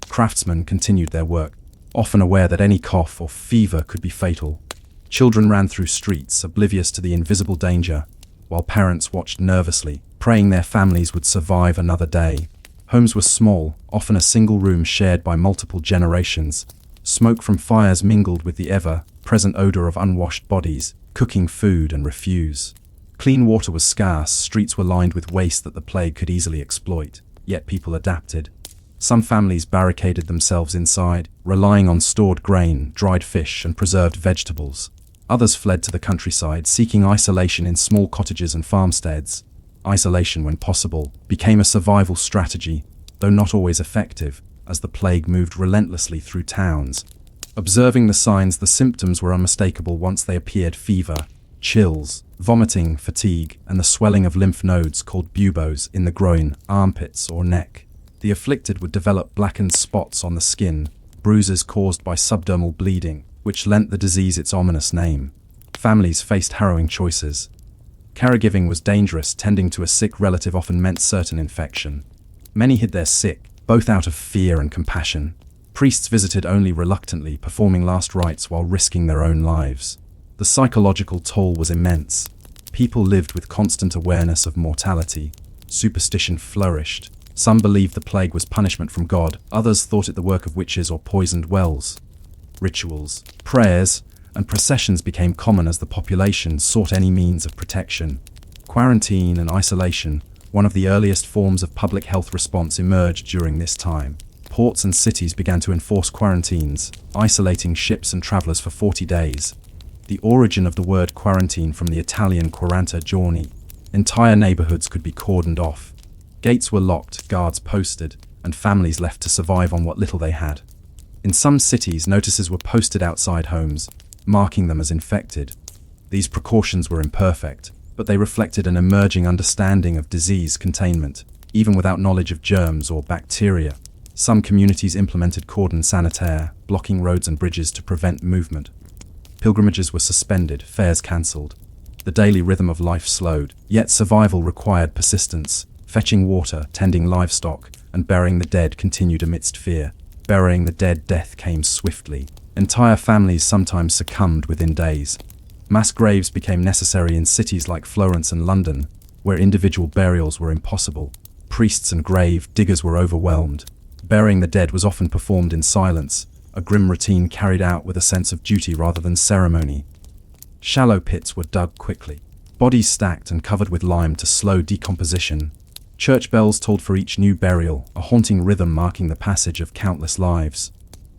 Craftsmen continued their work, often aware that any cough or fever could be fatal. Children ran through streets, oblivious to the invisible danger, while parents watched nervously, praying their families would survive another day. Homes were small, often a single room shared by multiple generations. Smoke from fires mingled with the ever-present odor of unwashed bodies, cooking food and refuse. Clean water was scarce, streets were lined with waste that the plague could easily exploit, yet people adapted. Some families barricaded themselves inside, relying on stored grain, dried fish, and preserved vegetables. Others fled to the countryside, seeking isolation in small cottages and farmsteads. Isolation, when possible, became a survival strategy, though not always effective, as the plague moved relentlessly through towns. Observing the signs, the symptoms were unmistakable once they appeared: fever, chills, vomiting, fatigue, and the swelling of lymph nodes called buboes in the groin, armpits, or neck. The afflicted would develop blackened spots on the skin, bruises caused by subdermal bleeding, which lent the disease its ominous name. Families faced harrowing choices. Caregiving was dangerous. Tending to a sick relative often meant certain infection. Many hid their sick, both out of fear and compassion. Priests visited only reluctantly, performing last rites while risking their own lives. The psychological toll was immense. People lived with constant awareness of mortality. Superstition flourished. Some believed the plague was punishment from God, others thought it the work of witches or poisoned wells. Rituals, prayers, and processions became common as the population sought any means of protection. Quarantine and isolation, one of the earliest forms of public health response, emerged during this time. Ports and cities began to enforce quarantines, isolating ships and travelers for 40 days. The origin of the word quarantine from the Italian quaranta giorni. Entire neighborhoods could be cordoned off. Gates were locked, guards posted, and families left to survive on what little they had. In some cities, notices were posted outside homes, marking them as infected. These precautions were imperfect, but they reflected an emerging understanding of disease containment, even without knowledge of germs or bacteria. Some communities implemented cordon sanitaire, blocking roads and bridges to prevent movement. Pilgrimages were suspended, fairs cancelled. The daily rhythm of life slowed, yet survival required persistence. Fetching water, tending livestock, and burying the dead continued amidst fear. Burying the dead, death came swiftly. Entire families sometimes succumbed within days. Mass graves became necessary in cities like Florence and London, where individual burials were impossible. Priests and grave diggers were overwhelmed. Burying the dead was often performed in silence, a grim routine carried out with a sense of duty rather than ceremony. Shallow pits were dug quickly, bodies stacked and covered with lime to slow decomposition. Church bells tolled for each new burial, a haunting rhythm marking the passage of countless lives.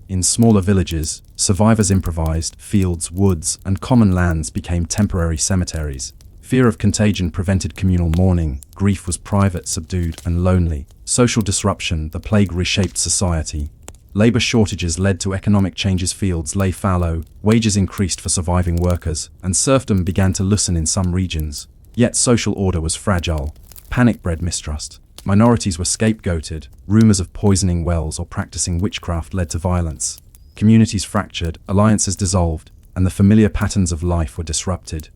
In smaller villages, survivors improvised. Fields, woods, and common lands became temporary cemeteries. Fear of contagion prevented communal mourning. Grief was private, subdued, and lonely. Social disruption, the plague reshaped society. Labor shortages led to economic changes. Fields lay fallow, wages increased for surviving workers, and serfdom began to loosen in some regions. Yet social order was fragile. Panic bred mistrust. Minorities were scapegoated. Rumors of poisoning wells or practicing witchcraft led to violence. Communities fractured, alliances dissolved, and the familiar patterns of life were disrupted.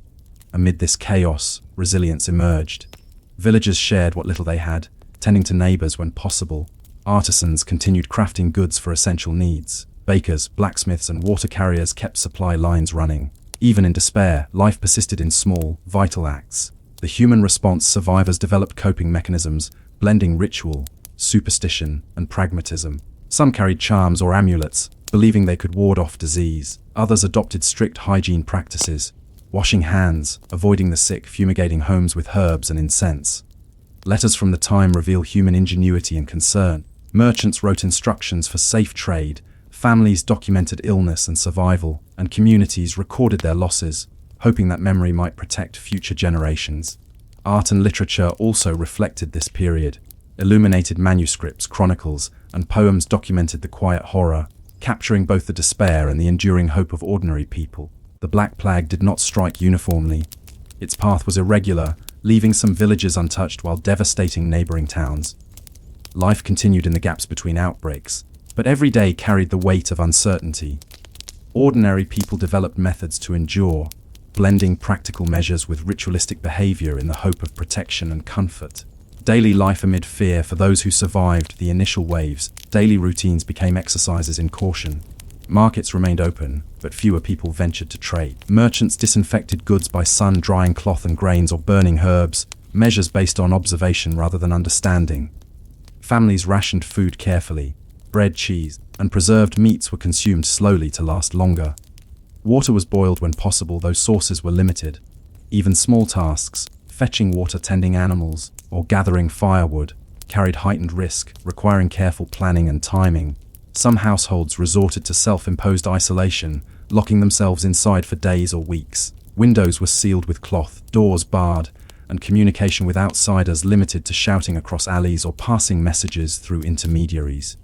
Amid this chaos, resilience emerged. Villagers shared what little they had, tending to neighbors when possible. Artisans continued crafting goods for essential needs. Bakers, blacksmiths, and water carriers kept supply lines running. Even in despair, life persisted in small, vital acts. The human response: survivors developed coping mechanisms, blending ritual, superstition, and pragmatism. Some carried charms or amulets, believing they could ward off disease. Others adopted strict hygiene practices, washing hands, avoiding the sick, fumigating homes with herbs and incense. Letters from the time reveal human ingenuity and concern. Merchants wrote instructions for safe trade, families documented illness and survival, and communities recorded their losses, hoping that memory might protect future generations. Art and literature also reflected this period. Illuminated manuscripts, chronicles, and poems documented the quiet horror, capturing both the despair and the enduring hope of ordinary people. The Black Plague did not strike uniformly. Its path was irregular, leaving some villages untouched while devastating neighboring towns. Life continued in the gaps between outbreaks, but every day carried the weight of uncertainty. Ordinary people developed methods to endure, blending practical measures with ritualistic behavior in the hope of protection and comfort. Daily life amid fear for those who survived the initial waves. Daily routines became exercises in caution. Markets remained open, but fewer people ventured to trade. Merchants disinfected goods by sun-drying cloth and grains or burning herbs, measures based on observation rather than understanding. Families rationed food carefully. Bread, cheese, and preserved meats were consumed slowly to last longer. Water was boiled when possible, though sources were limited. Even small tasks, fetching water, tending animals, or gathering firewood, carried heightened risk, requiring careful planning and timing. Some households resorted to self-imposed isolation, locking themselves inside for days or weeks. Windows were sealed with cloth, doors barred, and communication with outsiders limited to shouting across alleys or passing messages through intermediaries.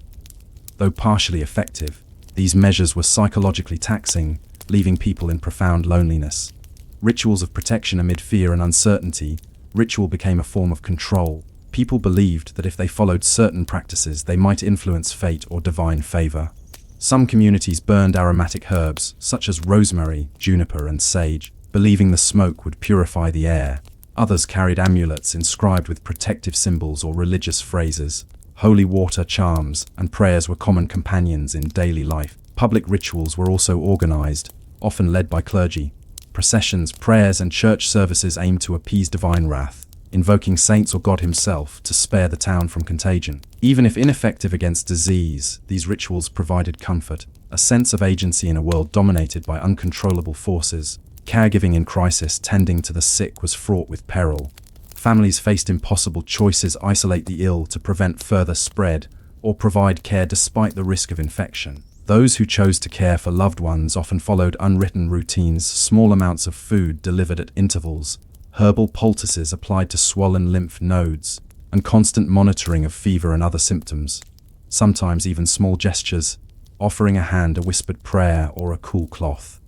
Though partially effective, these measures were psychologically taxing, leaving people in profound loneliness. Rituals of protection amid fear and uncertainty. Ritual became a form of control. People believed that if they followed certain practices, they might influence fate or divine favor. Some communities burned aromatic herbs, such as rosemary, juniper, and sage, believing the smoke would purify the air. Others carried amulets inscribed with protective symbols or religious phrases. Holy water, charms, and prayers were common companions in daily life. Public rituals were also organized, often led by clergy. Processions, prayers, and church services aimed to appease divine wrath, invoking saints or God himself to spare the town from contagion. Even if ineffective against disease, these rituals provided comfort, a sense of agency in a world dominated by uncontrollable forces. Caregiving in crisis, tending to the sick, was fraught with peril. Families faced impossible choices: isolate the ill to prevent further spread, or provide care despite the risk of infection. Those who chose to care for loved ones often followed unwritten routines: small amounts of food delivered at intervals, herbal poultices applied to swollen lymph nodes, and constant monitoring of fever and other symptoms. Sometimes even small gestures, offering a hand, a whispered prayer, or a cool cloth,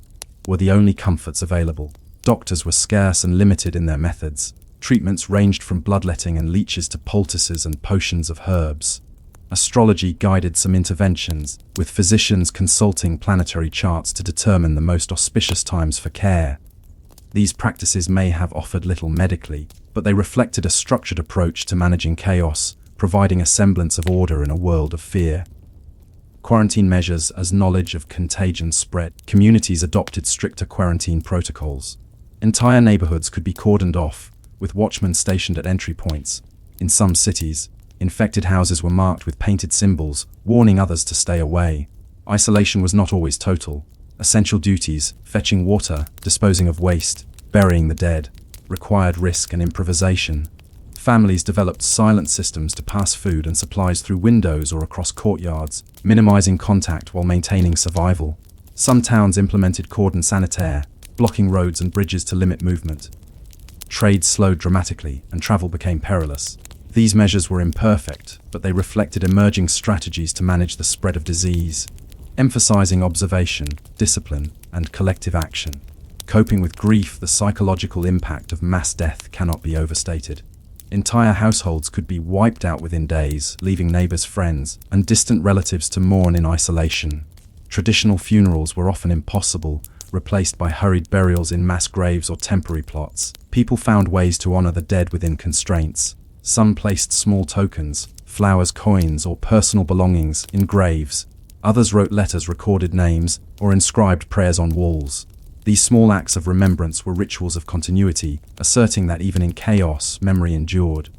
were the only comforts available. Doctors were scarce and limited in their methods. Treatments ranged from bloodletting and leeches to poultices and potions of herbs. Astrology guided some interventions, with physicians consulting planetary charts to determine the most auspicious times for care. These practices may have offered little medically, but they reflected a structured approach to managing chaos, providing a semblance of order in a world of fear. Quarantine measures. As knowledge of contagion spread, communities adopted stricter quarantine protocols. Entire neighborhoods could be cordoned off, with watchmen stationed at entry points. In some cities, infected houses were marked with painted symbols, warning others to stay away. Isolation was not always total. Essential duties, fetching water, disposing of waste, burying the dead, required risk and improvisation. Families developed silent systems to pass food and supplies through windows or across courtyards, minimizing contact while maintaining survival. Some towns implemented cordon sanitaire, blocking roads and bridges to limit movement. Trade slowed dramatically, and travel became perilous. These measures were imperfect, but they reflected emerging strategies to manage the spread of disease, emphasizing observation, discipline, and collective action. Coping with grief, the psychological impact of mass death cannot be overstated. Entire households could be wiped out within days, leaving neighbors, friends, and distant relatives to mourn in isolation. Traditional funerals were often impossible, replaced by hurried burials in mass graves or temporary plots. People found ways to honor the dead within constraints. Some placed small tokens, flowers, coins, or personal belongings in graves. Others wrote letters, recorded names, or inscribed prayers on walls. These small acts of remembrance were rituals of continuity, asserting that even in chaos, memory endured.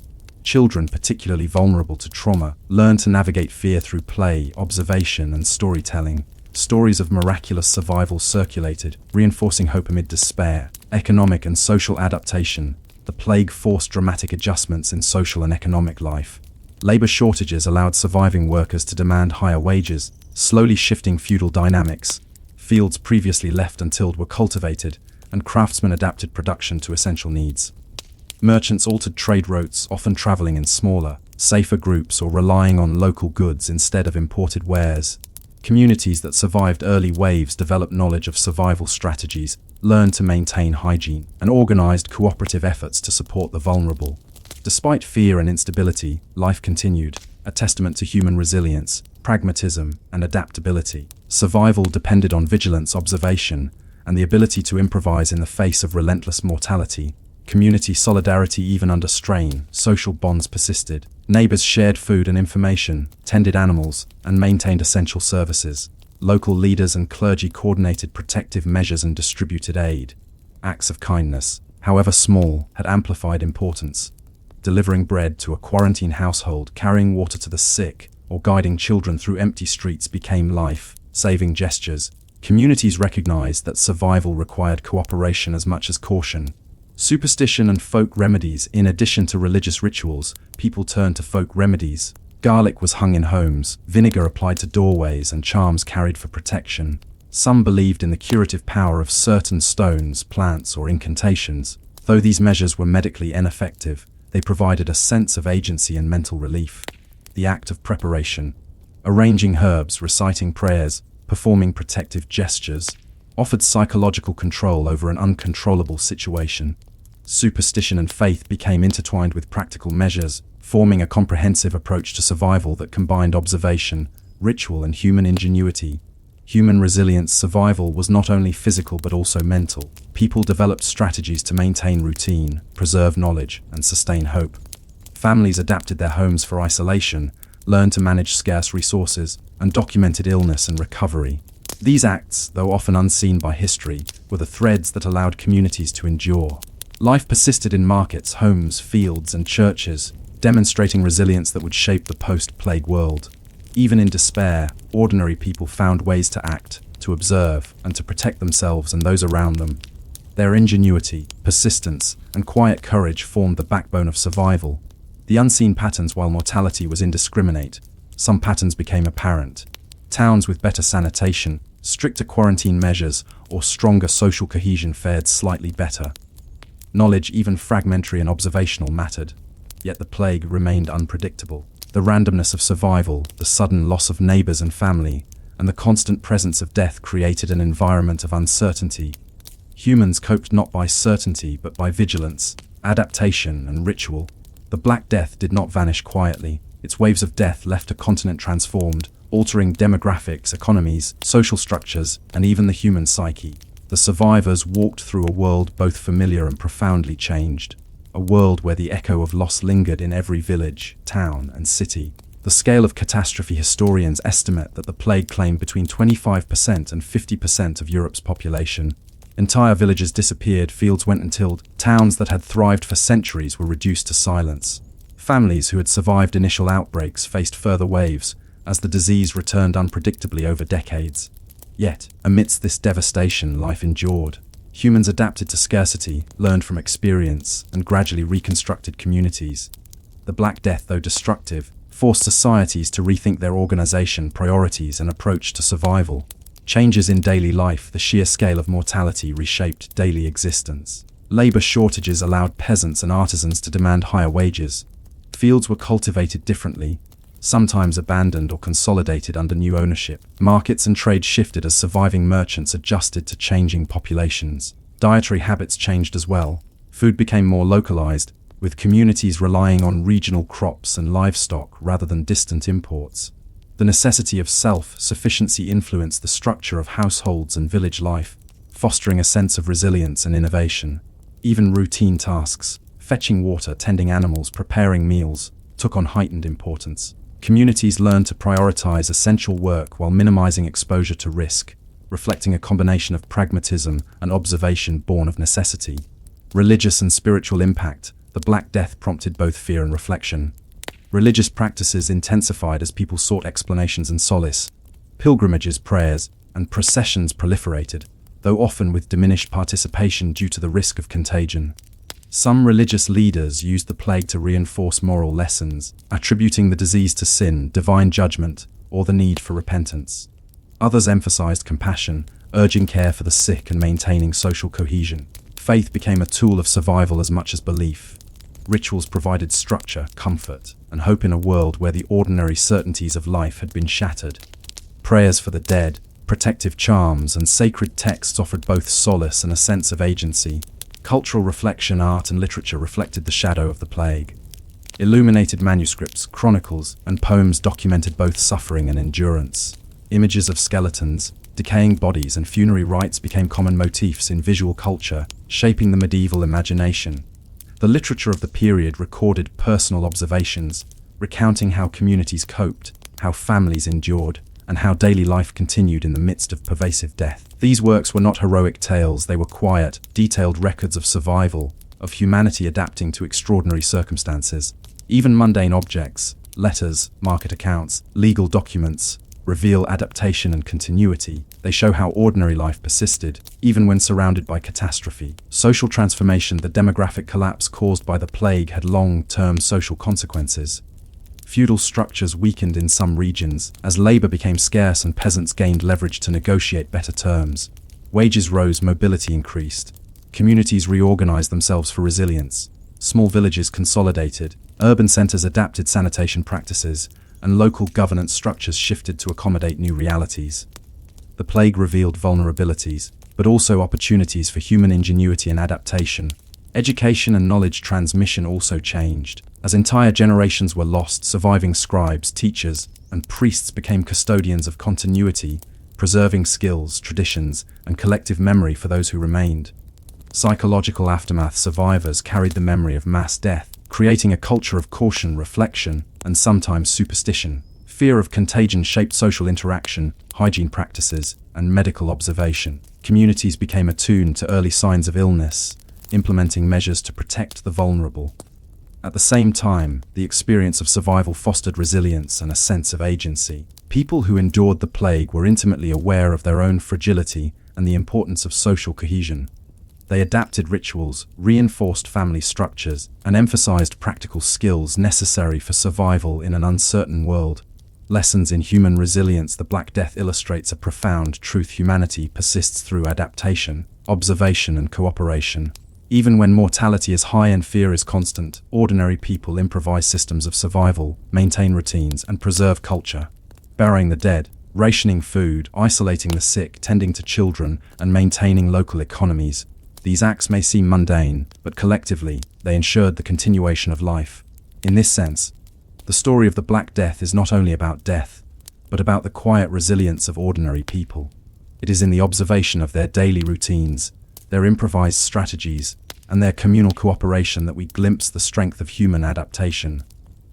Children, particularly vulnerable to trauma, learned to navigate fear through play, observation, and storytelling. Stories of miraculous survival circulated, reinforcing hope amid despair. Economic and social adaptation. The plague forced dramatic adjustments in social and economic life. Labor shortages allowed surviving workers to demand higher wages, slowly shifting feudal dynamics. Fields previously left untilled were cultivated, and craftsmen adapted production to essential needs. Merchants altered trade routes, often traveling in smaller, safer groups or relying on local goods instead of imported wares. Communities that survived early waves developed knowledge of survival strategies, learned to maintain hygiene, and organized cooperative efforts to support the vulnerable. Despite fear and instability, life continued, a testament to human resilience, pragmatism, and adaptability. Survival depended on vigilance, observation, and the ability to improvise in the face of relentless mortality. Community solidarity even under strain, social bonds persisted. Neighbors shared food and information, tended animals, and maintained essential services. Local leaders and clergy coordinated protective measures and distributed aid. Acts of kindness, however small, had amplified importance. Delivering bread to a quarantine household, carrying water to the sick, or guiding children through empty streets became life-saving gestures. Communities recognized that survival required cooperation as much as caution. Superstition and folk remedies. In addition to religious rituals, people turned to folk remedies. Garlic was hung in homes, vinegar applied to doorways, and charms carried for protection. Some believed in the curative power of certain stones, plants, or incantations. Though these measures were medically ineffective, they provided a sense of agency and mental relief. The act of preparation, arranging herbs, reciting prayers, performing protective gestures, offered psychological control over an uncontrollable situation. Superstition and faith became intertwined with practical measures, forming a comprehensive approach to survival that combined observation, ritual, and human ingenuity. Human resilience. Survival was not only physical but also mental. People developed strategies to maintain routine, preserve knowledge, and sustain hope. Families adapted their homes for isolation, learned to manage scarce resources, and documented illness and recovery. These acts, though often unseen by history, were the threads that allowed communities to endure. Life persisted in markets, homes, fields, and churches, demonstrating resilience that would shape the post-plague world. Even in despair, ordinary people found ways to act, to observe, and to protect themselves and those around them. Their ingenuity, persistence, and quiet courage formed the backbone of survival. The unseen patterns. While mortality was indiscriminate, some patterns became apparent. Towns with better sanitation, stricter quarantine measures, or stronger social cohesion fared slightly better. Knowledge, even fragmentary and observational, mattered. Yet the plague remained unpredictable. The randomness of survival, the sudden loss of neighbors and family, and the constant presence of death created an environment of uncertainty. Humans coped not by certainty but by vigilance, adaptation, and ritual. The Black Death did not vanish quietly. Its waves of death left a continent transformed, altering demographics, economies, social structures, and even the human psyche. The survivors walked through a world both familiar and profoundly changed. A world where the echo of loss lingered in every village, town, and city. The scale of catastrophe. Historians estimate that the plague claimed between 25% and 50% of Europe's population. Entire villages disappeared, fields went untilled, towns that had thrived for centuries were reduced to silence. Families who had survived initial outbreaks faced further waves, as the disease returned unpredictably over decades. Yet, amidst this devastation, life endured. Humans adapted to scarcity, learned from experience, and gradually reconstructed communities. The Black Death, though destructive, forced societies to rethink their organization, priorities, and approach to survival. Changes in daily life. The sheer scale of mortality reshaped daily existence. Labor shortages allowed peasants and artisans to demand higher wages. Fields were cultivated differently, sometimes abandoned or consolidated under new ownership. Markets and trade shifted as surviving merchants adjusted to changing populations. Dietary habits changed as well. Food became more localized, with communities relying on regional crops and livestock rather than distant imports. The necessity of self-sufficiency influenced the structure of households and village life, fostering a sense of resilience and innovation. Even routine tasks, fetching water, tending animals, preparing meals, took on heightened importance. Communities learned to prioritize essential work while minimizing exposure to risk, reflecting a combination of pragmatism and observation born of necessity. Religious and spiritual impact. The Black Death prompted both fear and reflection. Religious practices intensified as people sought explanations and solace. Pilgrimages, prayers, and processions proliferated, though often with diminished participation due to the risk of contagion. Some religious leaders used the plague to reinforce moral lessons, attributing the disease to sin, divine judgment, or the need for repentance. Others emphasized compassion, urging care for the sick and maintaining social cohesion. Faith became a tool of survival as much as belief. Rituals provided structure, comfort, and hope in a world where the ordinary certainties of life had been shattered. Prayers for the dead, protective charms, and sacred texts offered both solace and a sense of agency. Cultural reflection, art, and literature reflected the shadow of the plague. Illuminated manuscripts, chronicles, and poems documented both suffering and endurance. Images of skeletons, decaying bodies, and funerary rites became common motifs in visual culture, shaping the medieval imagination. The literature of the period recorded personal observations, recounting how communities coped, how families endured, and how daily life continued in the midst of pervasive death. These works were not heroic tales, they were quiet, detailed records of survival, of humanity adapting to extraordinary circumstances. Even mundane objects, letters, market accounts, legal documents, reveal adaptation and continuity. They show how ordinary life persisted, even when surrounded by catastrophe. Social transformation. The demographic collapse caused by the plague had long-term social consequences. Feudal structures weakened in some regions, as labor became scarce and peasants gained leverage to negotiate better terms. Wages rose, mobility increased. Communities reorganized themselves for resilience. Small villages consolidated, urban centers adapted sanitation practices, and local governance structures shifted to accommodate new realities. The plague revealed vulnerabilities, but also opportunities for human ingenuity and adaptation. Education and knowledge transmission also changed. As entire generations were lost, surviving scribes, teachers, and priests became custodians of continuity, preserving skills, traditions, and collective memory for those who remained. Psychological aftermath. Survivors carried the memory of mass death, creating a culture of caution, reflection, and sometimes superstition. Fear of contagion shaped social interaction, hygiene practices, and medical observation. Communities became attuned to early signs of illness, implementing measures to protect the vulnerable. At the same time, the experience of survival fostered resilience and a sense of agency. People who endured the plague were intimately aware of their own fragility and the importance of social cohesion. They adapted rituals, reinforced family structures, and emphasized practical skills necessary for survival in an uncertain world. Lessons in human resilience. The Black Death illustrates a profound truth: humanity persists through adaptation, observation, and cooperation. Even when mortality is high and fear is constant, ordinary people improvise systems of survival, maintain routines, and preserve culture. Burying the dead, rationing food, isolating the sick, tending to children, and maintaining local economies. These acts may seem mundane, but collectively, they ensured the continuation of life. In this sense, the story of the Black Death is not only about death, but about the quiet resilience of ordinary people. It is in the observation of their daily routines, their improvised strategies, and their communal cooperation that we glimpse the strength of human adaptation.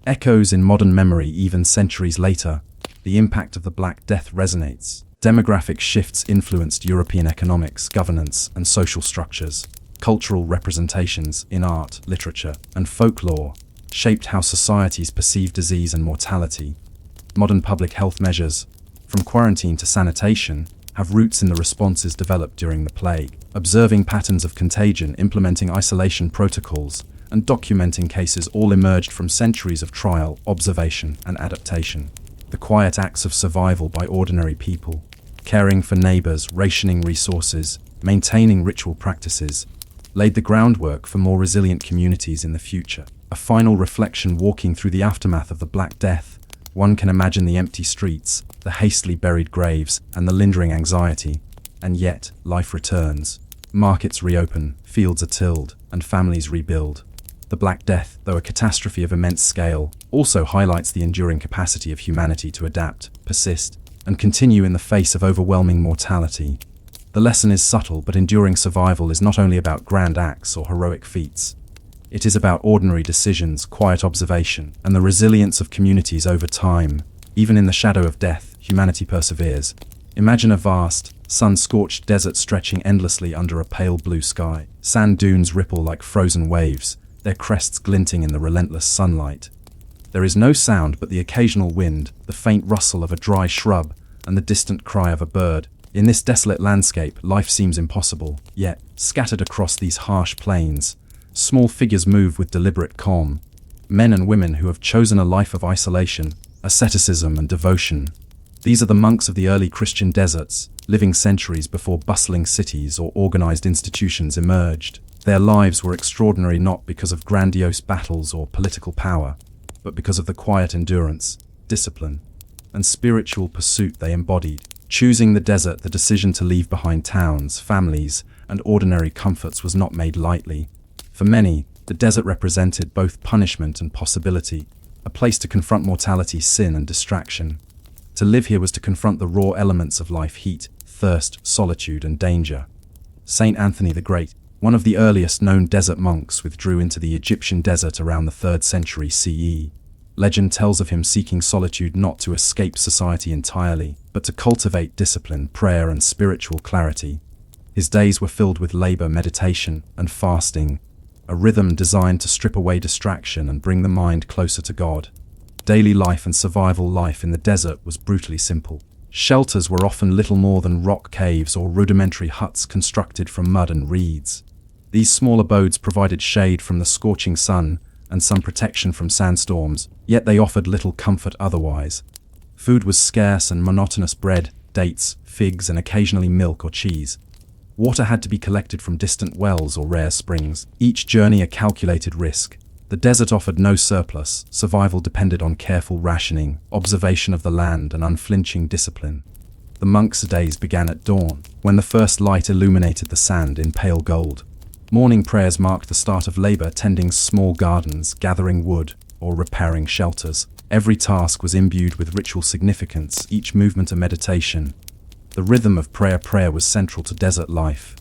Echoes in modern memory. Even centuries later, the impact of the Black Death resonates. Demographic shifts influenced European economics, governance, and social structures. Cultural representations in art, literature, and folklore shaped how societies perceive disease and mortality. Modern public health measures, from quarantine to sanitation, have roots in the responses developed during the plague. Observing patterns of contagion, implementing isolation protocols, and documenting cases all emerged from centuries of trial, observation, and adaptation. The quiet acts of survival by ordinary people, caring for neighbors, rationing resources, maintaining ritual practices. laid the groundwork for more resilient communities in the future. A final reflection walking through the aftermath of the Black Death, one can imagine the empty streets, the hastily buried graves, and the lingering anxiety. And yet, life returns. Markets reopen, fields are tilled, and families rebuild. The Black Death, though a catastrophe of immense scale, also highlights the enduring capacity of humanity to adapt, persist, and continue in the face of overwhelming mortality. The lesson is subtle, but enduring survival is not only about grand acts or heroic feats. It is about ordinary decisions, quiet observation, and the resilience of communities over time. Even in the shadow of death, humanity perseveres. Imagine a vast, sun-scorched desert stretching endlessly under a pale blue sky. Sand dunes ripple like frozen waves, their crests glinting in the relentless sunlight. There is no sound but the occasional wind, the faint rustle of a dry shrub, and the distant cry of a bird. In this desolate landscape, life seems impossible. Yet, scattered across these harsh plains, small figures move with deliberate calm. Men and women who have chosen a life of isolation, asceticism, and devotion. These are the monks of the early Christian deserts, living centuries before bustling cities or organized institutions emerged. Their lives were extraordinary not because of grandiose battles or political power, but because of the quiet endurance, discipline, and spiritual pursuit they embodied. Choosing the desert, the decision to leave behind towns, families, and ordinary comforts was not made lightly. For many, the desert represented both punishment and possibility, a place to confront mortality, sin, and distraction. To live here was to confront the raw elements of life: heat, thirst, solitude, and danger. Saint Anthony the Great, one of the earliest known desert monks, withdrew into the Egyptian desert around the 3rd century CE. Legend tells of him seeking solitude not to escape society entirely, but to cultivate discipline, prayer, and spiritual clarity. His days were filled with labor, meditation, and fasting, a rhythm designed to strip away distraction and bring the mind closer to God. Daily life and survival life in the desert was brutally simple. Shelters were often little more than rock caves or rudimentary huts constructed from mud and reeds. These small abodes provided shade from the scorching sun and some protection from sandstorms, yet they offered little comfort otherwise. Food was scarce and monotonous: bread, dates, figs, and occasionally milk or cheese. Water had to be collected from distant wells or rare springs, each journey a calculated risk. The desert offered no surplus. Survival depended on careful rationing, observation of the land, and unflinching discipline. The monks' days began at dawn, when the first light illuminated the sand in pale gold. Morning prayers marked the start of labor, tending small gardens, gathering wood, or repairing shelters. Every task was imbued with ritual significance, each movement a meditation. The rhythm of prayer was central to desert life.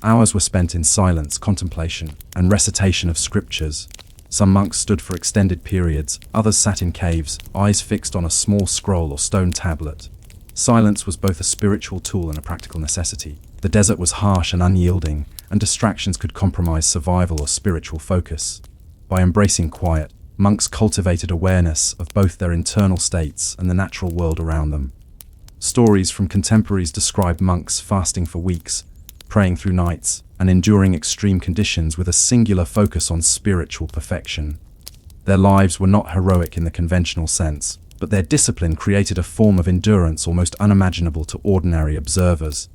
Hours were spent in silence, contemplation, and recitation of scriptures. Some monks stood for extended periods, others sat in caves, eyes fixed on a small scroll or stone tablet. Silence was both a spiritual tool and a practical necessity. The desert was harsh and unyielding, and distractions could compromise survival or spiritual focus. By embracing quiet, monks cultivated awareness of both their internal states and the natural world around them. Stories from contemporaries describe monks fasting for weeks, praying through nights, and enduring extreme conditions with a singular focus on spiritual perfection. Their lives were not heroic in the conventional sense, but their discipline created a form of endurance almost unimaginable to ordinary observers.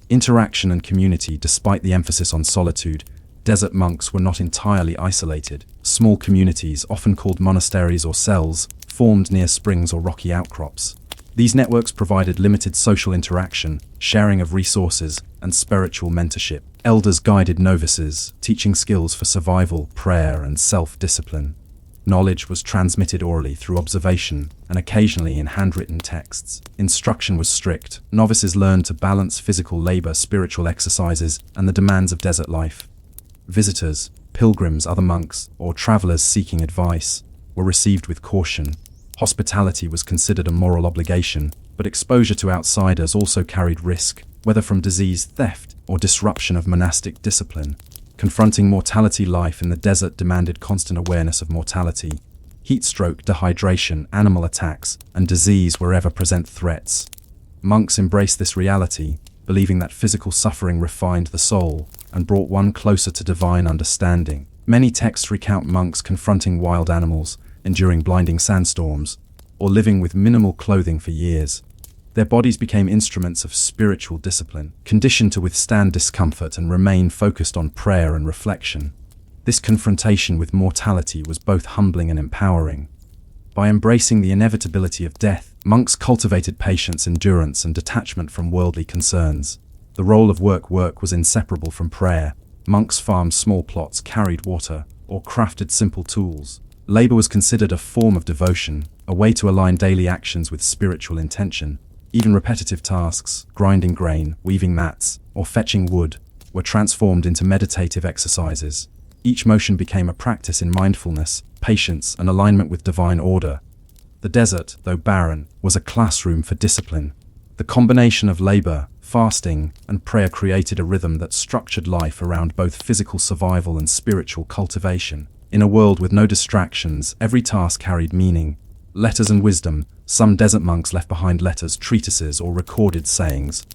Interaction and community. Despite the emphasis on solitude, desert monks were not entirely isolated. Small communities, often called monasteries or cells, formed near springs or rocky outcrops. These networks provided limited social interaction, sharing of resources, and spiritual mentorship. Elders guided novices, teaching skills for survival, prayer, and self-discipline. Knowledge was transmitted orally through observation and occasionally in handwritten texts. Instruction was strict. Novices learned to balance physical labor, spiritual exercises, and the demands of desert life. Visitors, pilgrims, other monks, or travelers seeking advice were received with caution. Hospitality was considered a moral obligation, but exposure to outsiders also carried risk, whether from disease, theft, or disruption of monastic discipline. Confronting mortality. Life in the desert demanded constant awareness of mortality. Heat stroke, dehydration, animal attacks, and disease were ever-present threats. Monks embraced this reality, believing that physical suffering refined the soul and brought one closer to divine understanding. Many texts recount monks confronting wild animals, enduring blinding sandstorms, or living with minimal clothing for years. Their bodies became instruments of spiritual discipline, conditioned to withstand discomfort and remain focused on prayer and reflection. This confrontation with mortality was both humbling and empowering. By embracing the inevitability of death, monks cultivated patience, endurance, and detachment from worldly concerns. The role of work was inseparable from prayer. Monks farmed small plots, carried water, or crafted simple tools. Labor was considered a form of devotion, a way to align daily actions with spiritual intention. Even repetitive tasks, grinding grain, weaving mats, or fetching wood, were transformed into meditative exercises. Each motion became a practice in mindfulness, patience, and alignment with divine order. The desert, though barren, was a classroom for discipline. The combination of labor, fasting, and prayer created a rhythm that structured life around both physical survival and spiritual cultivation. In a world with no distractions, every task carried meaning. Letters and wisdom. Some desert monks left behind letters, treatises, or recorded sayings.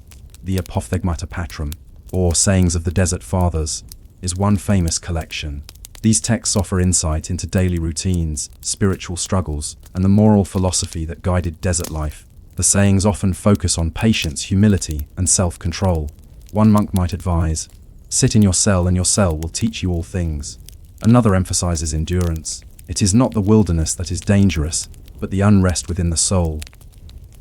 The Apophthegmata Patrum, or Sayings of the Desert Fathers, is one famous collection. These texts offer insight into daily routines, spiritual struggles, and the moral philosophy that guided desert life. The sayings often focus on patience, humility, and self-control. One monk might advise, "Sit in your cell and your cell will teach you all things." Another emphasizes endurance. It is not the wilderness that is dangerous, but the unrest within the soul.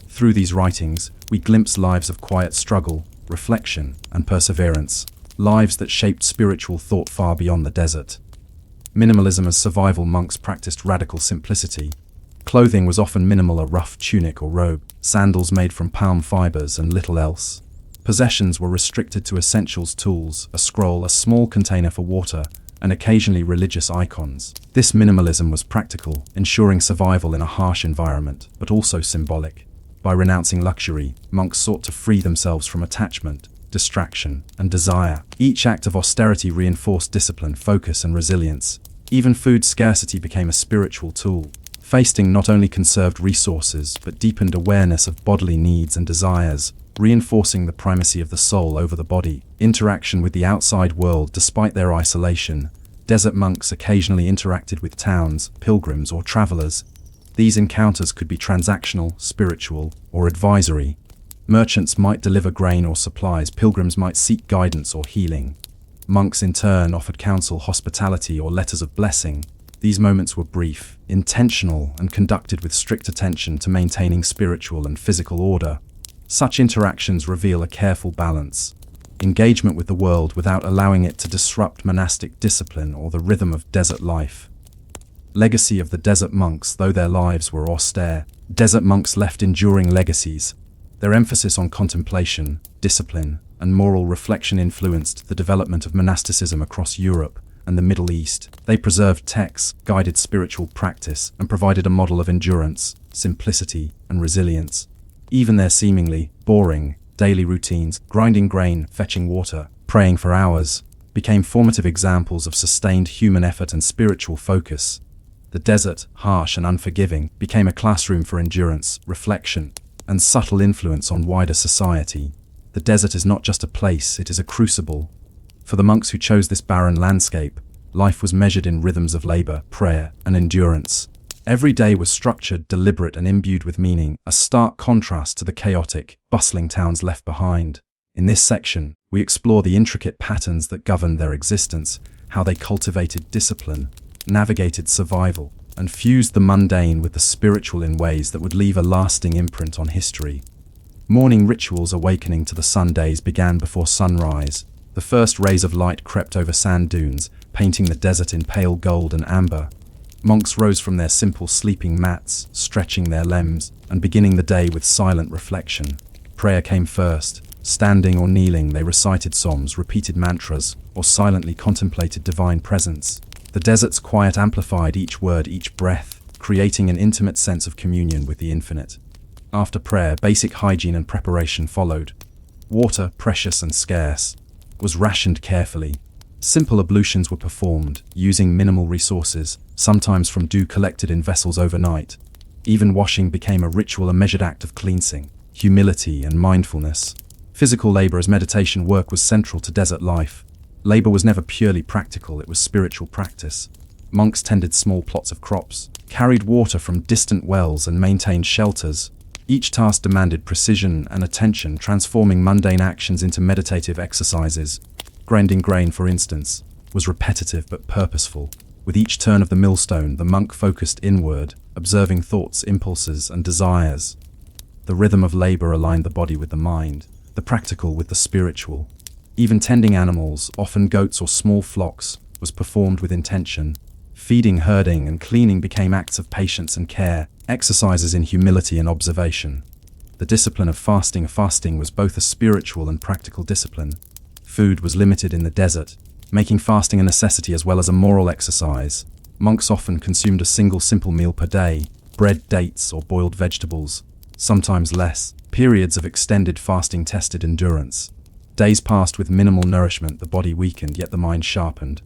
Through these writings, we glimpse lives of quiet struggle, reflection, and perseverance. Lives that shaped spiritual thought far beyond the desert. Minimalism as survival. Monks practiced radical simplicity. Clothing was often minimal, a rough tunic or robe, sandals made from palm fibers, and little else. Possessions were restricted to essentials: tools, a scroll, a small container for water, and occasionally religious icons. This minimalism was practical, ensuring survival in a harsh environment, but also symbolic. By renouncing luxury, monks sought to free themselves from attachment, distraction, and desire. Each act of austerity reinforced discipline, focus, and resilience. Even food scarcity became a spiritual tool. Fasting not only conserved resources, but deepened awareness of bodily needs and desires, reinforcing the primacy of the soul over the body. Interaction with the outside world. Despite their isolation, desert monks occasionally interacted with towns, pilgrims, or travelers. These encounters could be transactional, spiritual, or advisory. Merchants might deliver grain or supplies, pilgrims might seek guidance or healing. Monks in turn offered counsel, hospitality, or letters of blessing. These moments were brief, intentional, and conducted with strict attention to maintaining spiritual and physical order. Such interactions reveal a careful balance. Engagement with the world without allowing it to disrupt monastic discipline or the rhythm of desert life. Legacy of the desert monks. Though their lives were austere, desert monks left enduring legacies. Their emphasis on contemplation, discipline, and moral reflection influenced the development of monasticism across Europe and the Middle East. They preserved texts, guided spiritual practice, and provided a model of endurance, simplicity, and resilience. Even their seemingly boring daily routines, grinding grain, fetching water, praying for hours, became formative examples of sustained human effort and spiritual focus. The desert, harsh and unforgiving, became a classroom for endurance, reflection, and subtle influence on wider society. The desert is not just a place, it is a crucible. For the monks who chose this barren landscape, life was measured in rhythms of labor, prayer, and endurance. Every day was structured, deliberate, and imbued with meaning, a stark contrast to the chaotic, bustling towns left behind. In this section, we explore the intricate patterns that governed their existence, how they cultivated discipline, navigated survival, and fused the mundane with the spiritual in ways that would leave a lasting imprint on history. Morning rituals. Awakening to the sun. Days began before sunrise. The first rays of light crept over sand dunes, painting the desert in pale gold and amber. Monks rose from their simple sleeping mats, stretching their limbs, and beginning the day with silent reflection. Prayer came first. Standing or kneeling, they recited psalms, repeated mantras, or silently contemplated divine presence. The desert's quiet amplified each word, each breath, creating an intimate sense of communion with the infinite. After prayer, basic hygiene and preparation followed. Water, precious and scarce, was rationed carefully. Simple ablutions were performed, using minimal resources, sometimes from dew collected in vessels overnight. Even washing became a ritual, a measured act of cleansing, humility, and mindfulness. Physical labor as meditation work was central to desert life. Labor was never purely practical, it was spiritual practice. Monks tended small plots of crops, carried water from distant wells, and maintained shelters. Each task demanded precision and attention, transforming mundane actions into meditative exercises. Grinding grain, for instance, was repetitive but purposeful. With each turn of the millstone, the monk focused inward, observing thoughts, impulses, and desires. The rhythm of labor aligned the body with the mind, the practical with the spiritual. Even tending animals, often goats or small flocks, was performed with intention. Feeding, herding, and cleaning became acts of patience and care, exercises in humility and observation. The discipline of fasting was both a spiritual and practical discipline. Food was limited in the desert, making fasting a necessity as well as a moral exercise. Monks often consumed a single simple meal per day, bread, dates, or boiled vegetables, sometimes less. Periods of extended fasting tested endurance. Days passed with minimal nourishment, the body weakened, yet the mind sharpened.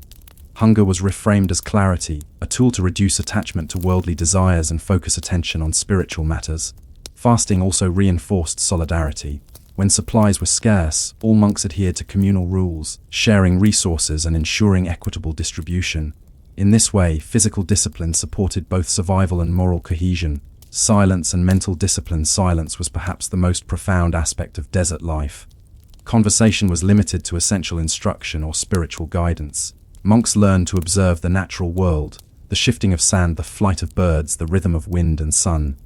Hunger was reframed as clarity, a tool to reduce attachment to worldly desires and focus attention on spiritual matters. Fasting also reinforced solidarity. When supplies were scarce, all monks adhered to communal rules, sharing resources and ensuring equitable distribution. In this way, physical discipline supported both survival and moral cohesion. Silence and mental discipline. Silence was perhaps the most profound aspect of desert life. Conversation was limited to essential instruction or spiritual guidance. Monks learned to observe the natural world, the shifting of sand, the flight of birds, the rhythm of wind and sun.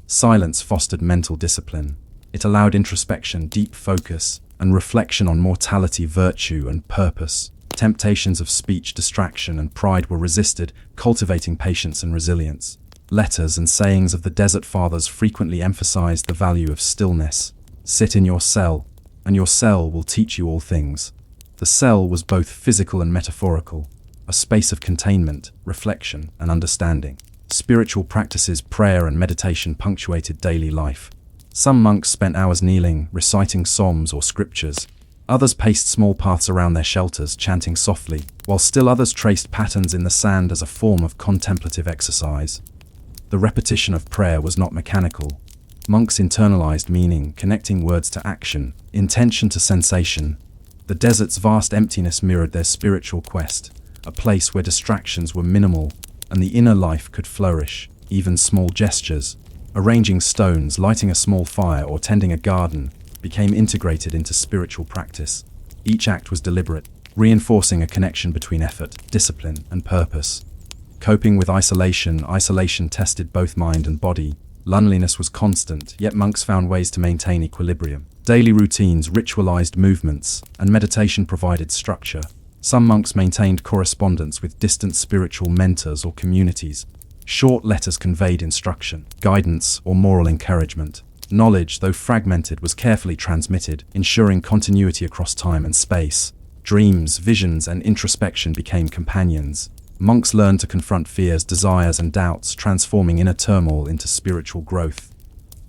Silence fostered mental discipline. It allowed introspection, deep focus, and reflection on mortality, virtue, and purpose. Temptations of speech, distraction, and pride were resisted, cultivating patience and resilience. Letters and sayings of the Desert Fathers frequently emphasized the value of stillness. Sit in your cell, and your cell will teach you all things. The cell was both physical and metaphorical, a space of containment, reflection, and understanding. Spiritual practices, prayer and meditation punctuated daily life. Some monks spent hours kneeling, reciting psalms or scriptures. Others paced small paths around their shelters, chanting softly, while still others traced patterns in the sand as a form of contemplative exercise. The repetition of prayer was not mechanical. Monks internalized meaning, connecting words to action, intention to sensation. The desert's vast emptiness mirrored their spiritual quest, a place where distractions were minimal and the inner life could flourish. Even small gestures, arranging stones, lighting a small fire, or tending a garden, became integrated into spiritual practice. Each act was deliberate, reinforcing a connection between effort, discipline, and purpose. Coping with isolation tested both mind and body. Loneliness was constant, yet monks found ways to maintain equilibrium. Daily routines, ritualized movements, and meditation provided structure. Some monks maintained correspondence with distant spiritual mentors or communities. Short letters conveyed instruction, guidance, or moral encouragement. Knowledge, though fragmented, was carefully transmitted, ensuring continuity across time and space. Dreams, visions, and introspection became companions. Monks learned to confront fears, desires, and doubts, transforming inner turmoil into spiritual growth.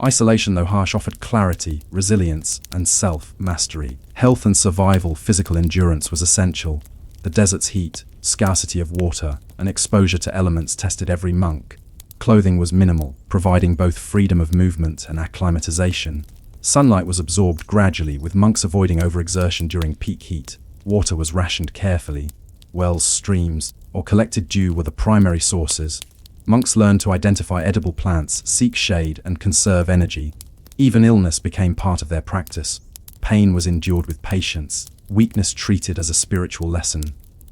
Isolation, though harsh, offered clarity, resilience, and self-mastery. Health and survival, physical endurance was essential. The desert's heat, scarcity of water, and exposure to elements tested every monk. Clothing was minimal, providing both freedom of movement and acclimatization. Sunlight was absorbed gradually, with monks avoiding overexertion during peak heat. Water was rationed carefully. Wells, streams, or collected dew were the primary sources. Monks learned to identify edible plants, seek shade, and conserve energy. Even illness became part of their practice. Pain was endured with patience, weakness treated as a spiritual lesson.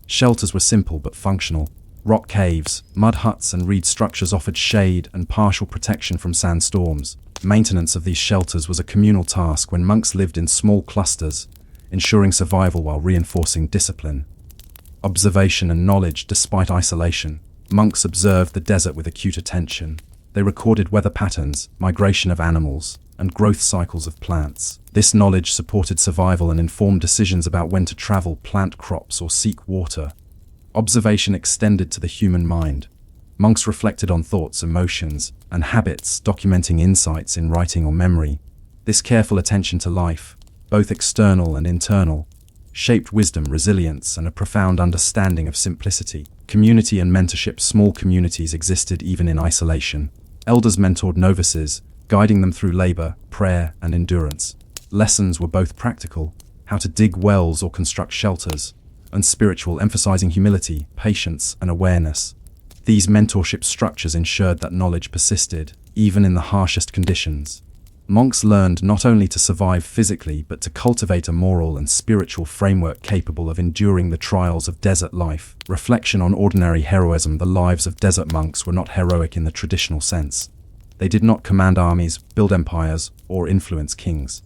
Shelters were simple but functional. Rock caves, mud huts, and reed structures offered shade and partial protection from sandstorms. Maintenance of these shelters was a communal task when monks lived in small clusters, ensuring survival while reinforcing discipline. Observation and knowledge. Despite isolation, monks observed the desert with acute attention. They recorded weather patterns, migration of animals, and growth cycles of plants. This knowledge supported survival and informed decisions about when to travel, plant crops, or seek water. Observation extended to the human mind. Monks reflected on thoughts, emotions, and habits, documenting insights in writing or memory. This careful attention to life, both external and internal, shaped wisdom, resilience, and a profound understanding of simplicity. Community and mentorship. Small communities existed even in isolation. Elders mentored novices, guiding them through labor, prayer, and endurance. Lessons were both practical, how to dig wells or construct shelters, and spiritual, emphasizing humility, patience, and awareness. These mentorship structures ensured that knowledge persisted, even in the harshest conditions. Monks learned not only to survive physically but to cultivate a moral and spiritual framework capable of enduring the trials of desert life. Reflection on ordinary heroism. The lives of desert monks were not heroic in the traditional sense. They did not command armies, build empires, or influence kings.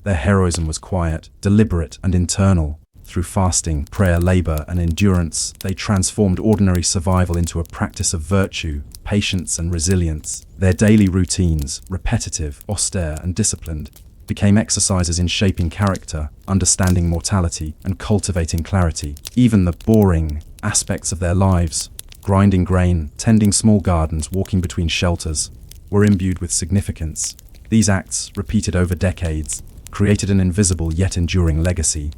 Their heroism was quiet, deliberate, and internal. Through fasting, prayer, labor, and endurance, they transformed ordinary survival into a practice of virtue, patience, and resilience. Their daily routines, repetitive, austere, and disciplined, became exercises in shaping character, understanding mortality, and cultivating clarity. Even the boring aspects of their lives, grinding grain, tending small gardens, walking between shelters, were imbued with significance. These acts, repeated over decades, created an invisible yet enduring legacy.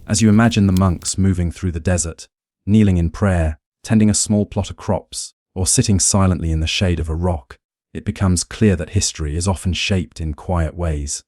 As you imagine the monks moving through the desert, kneeling in prayer, tending a small plot of crops, or sitting silently in the shade of a rock, it becomes clear that history is often shaped in quiet ways.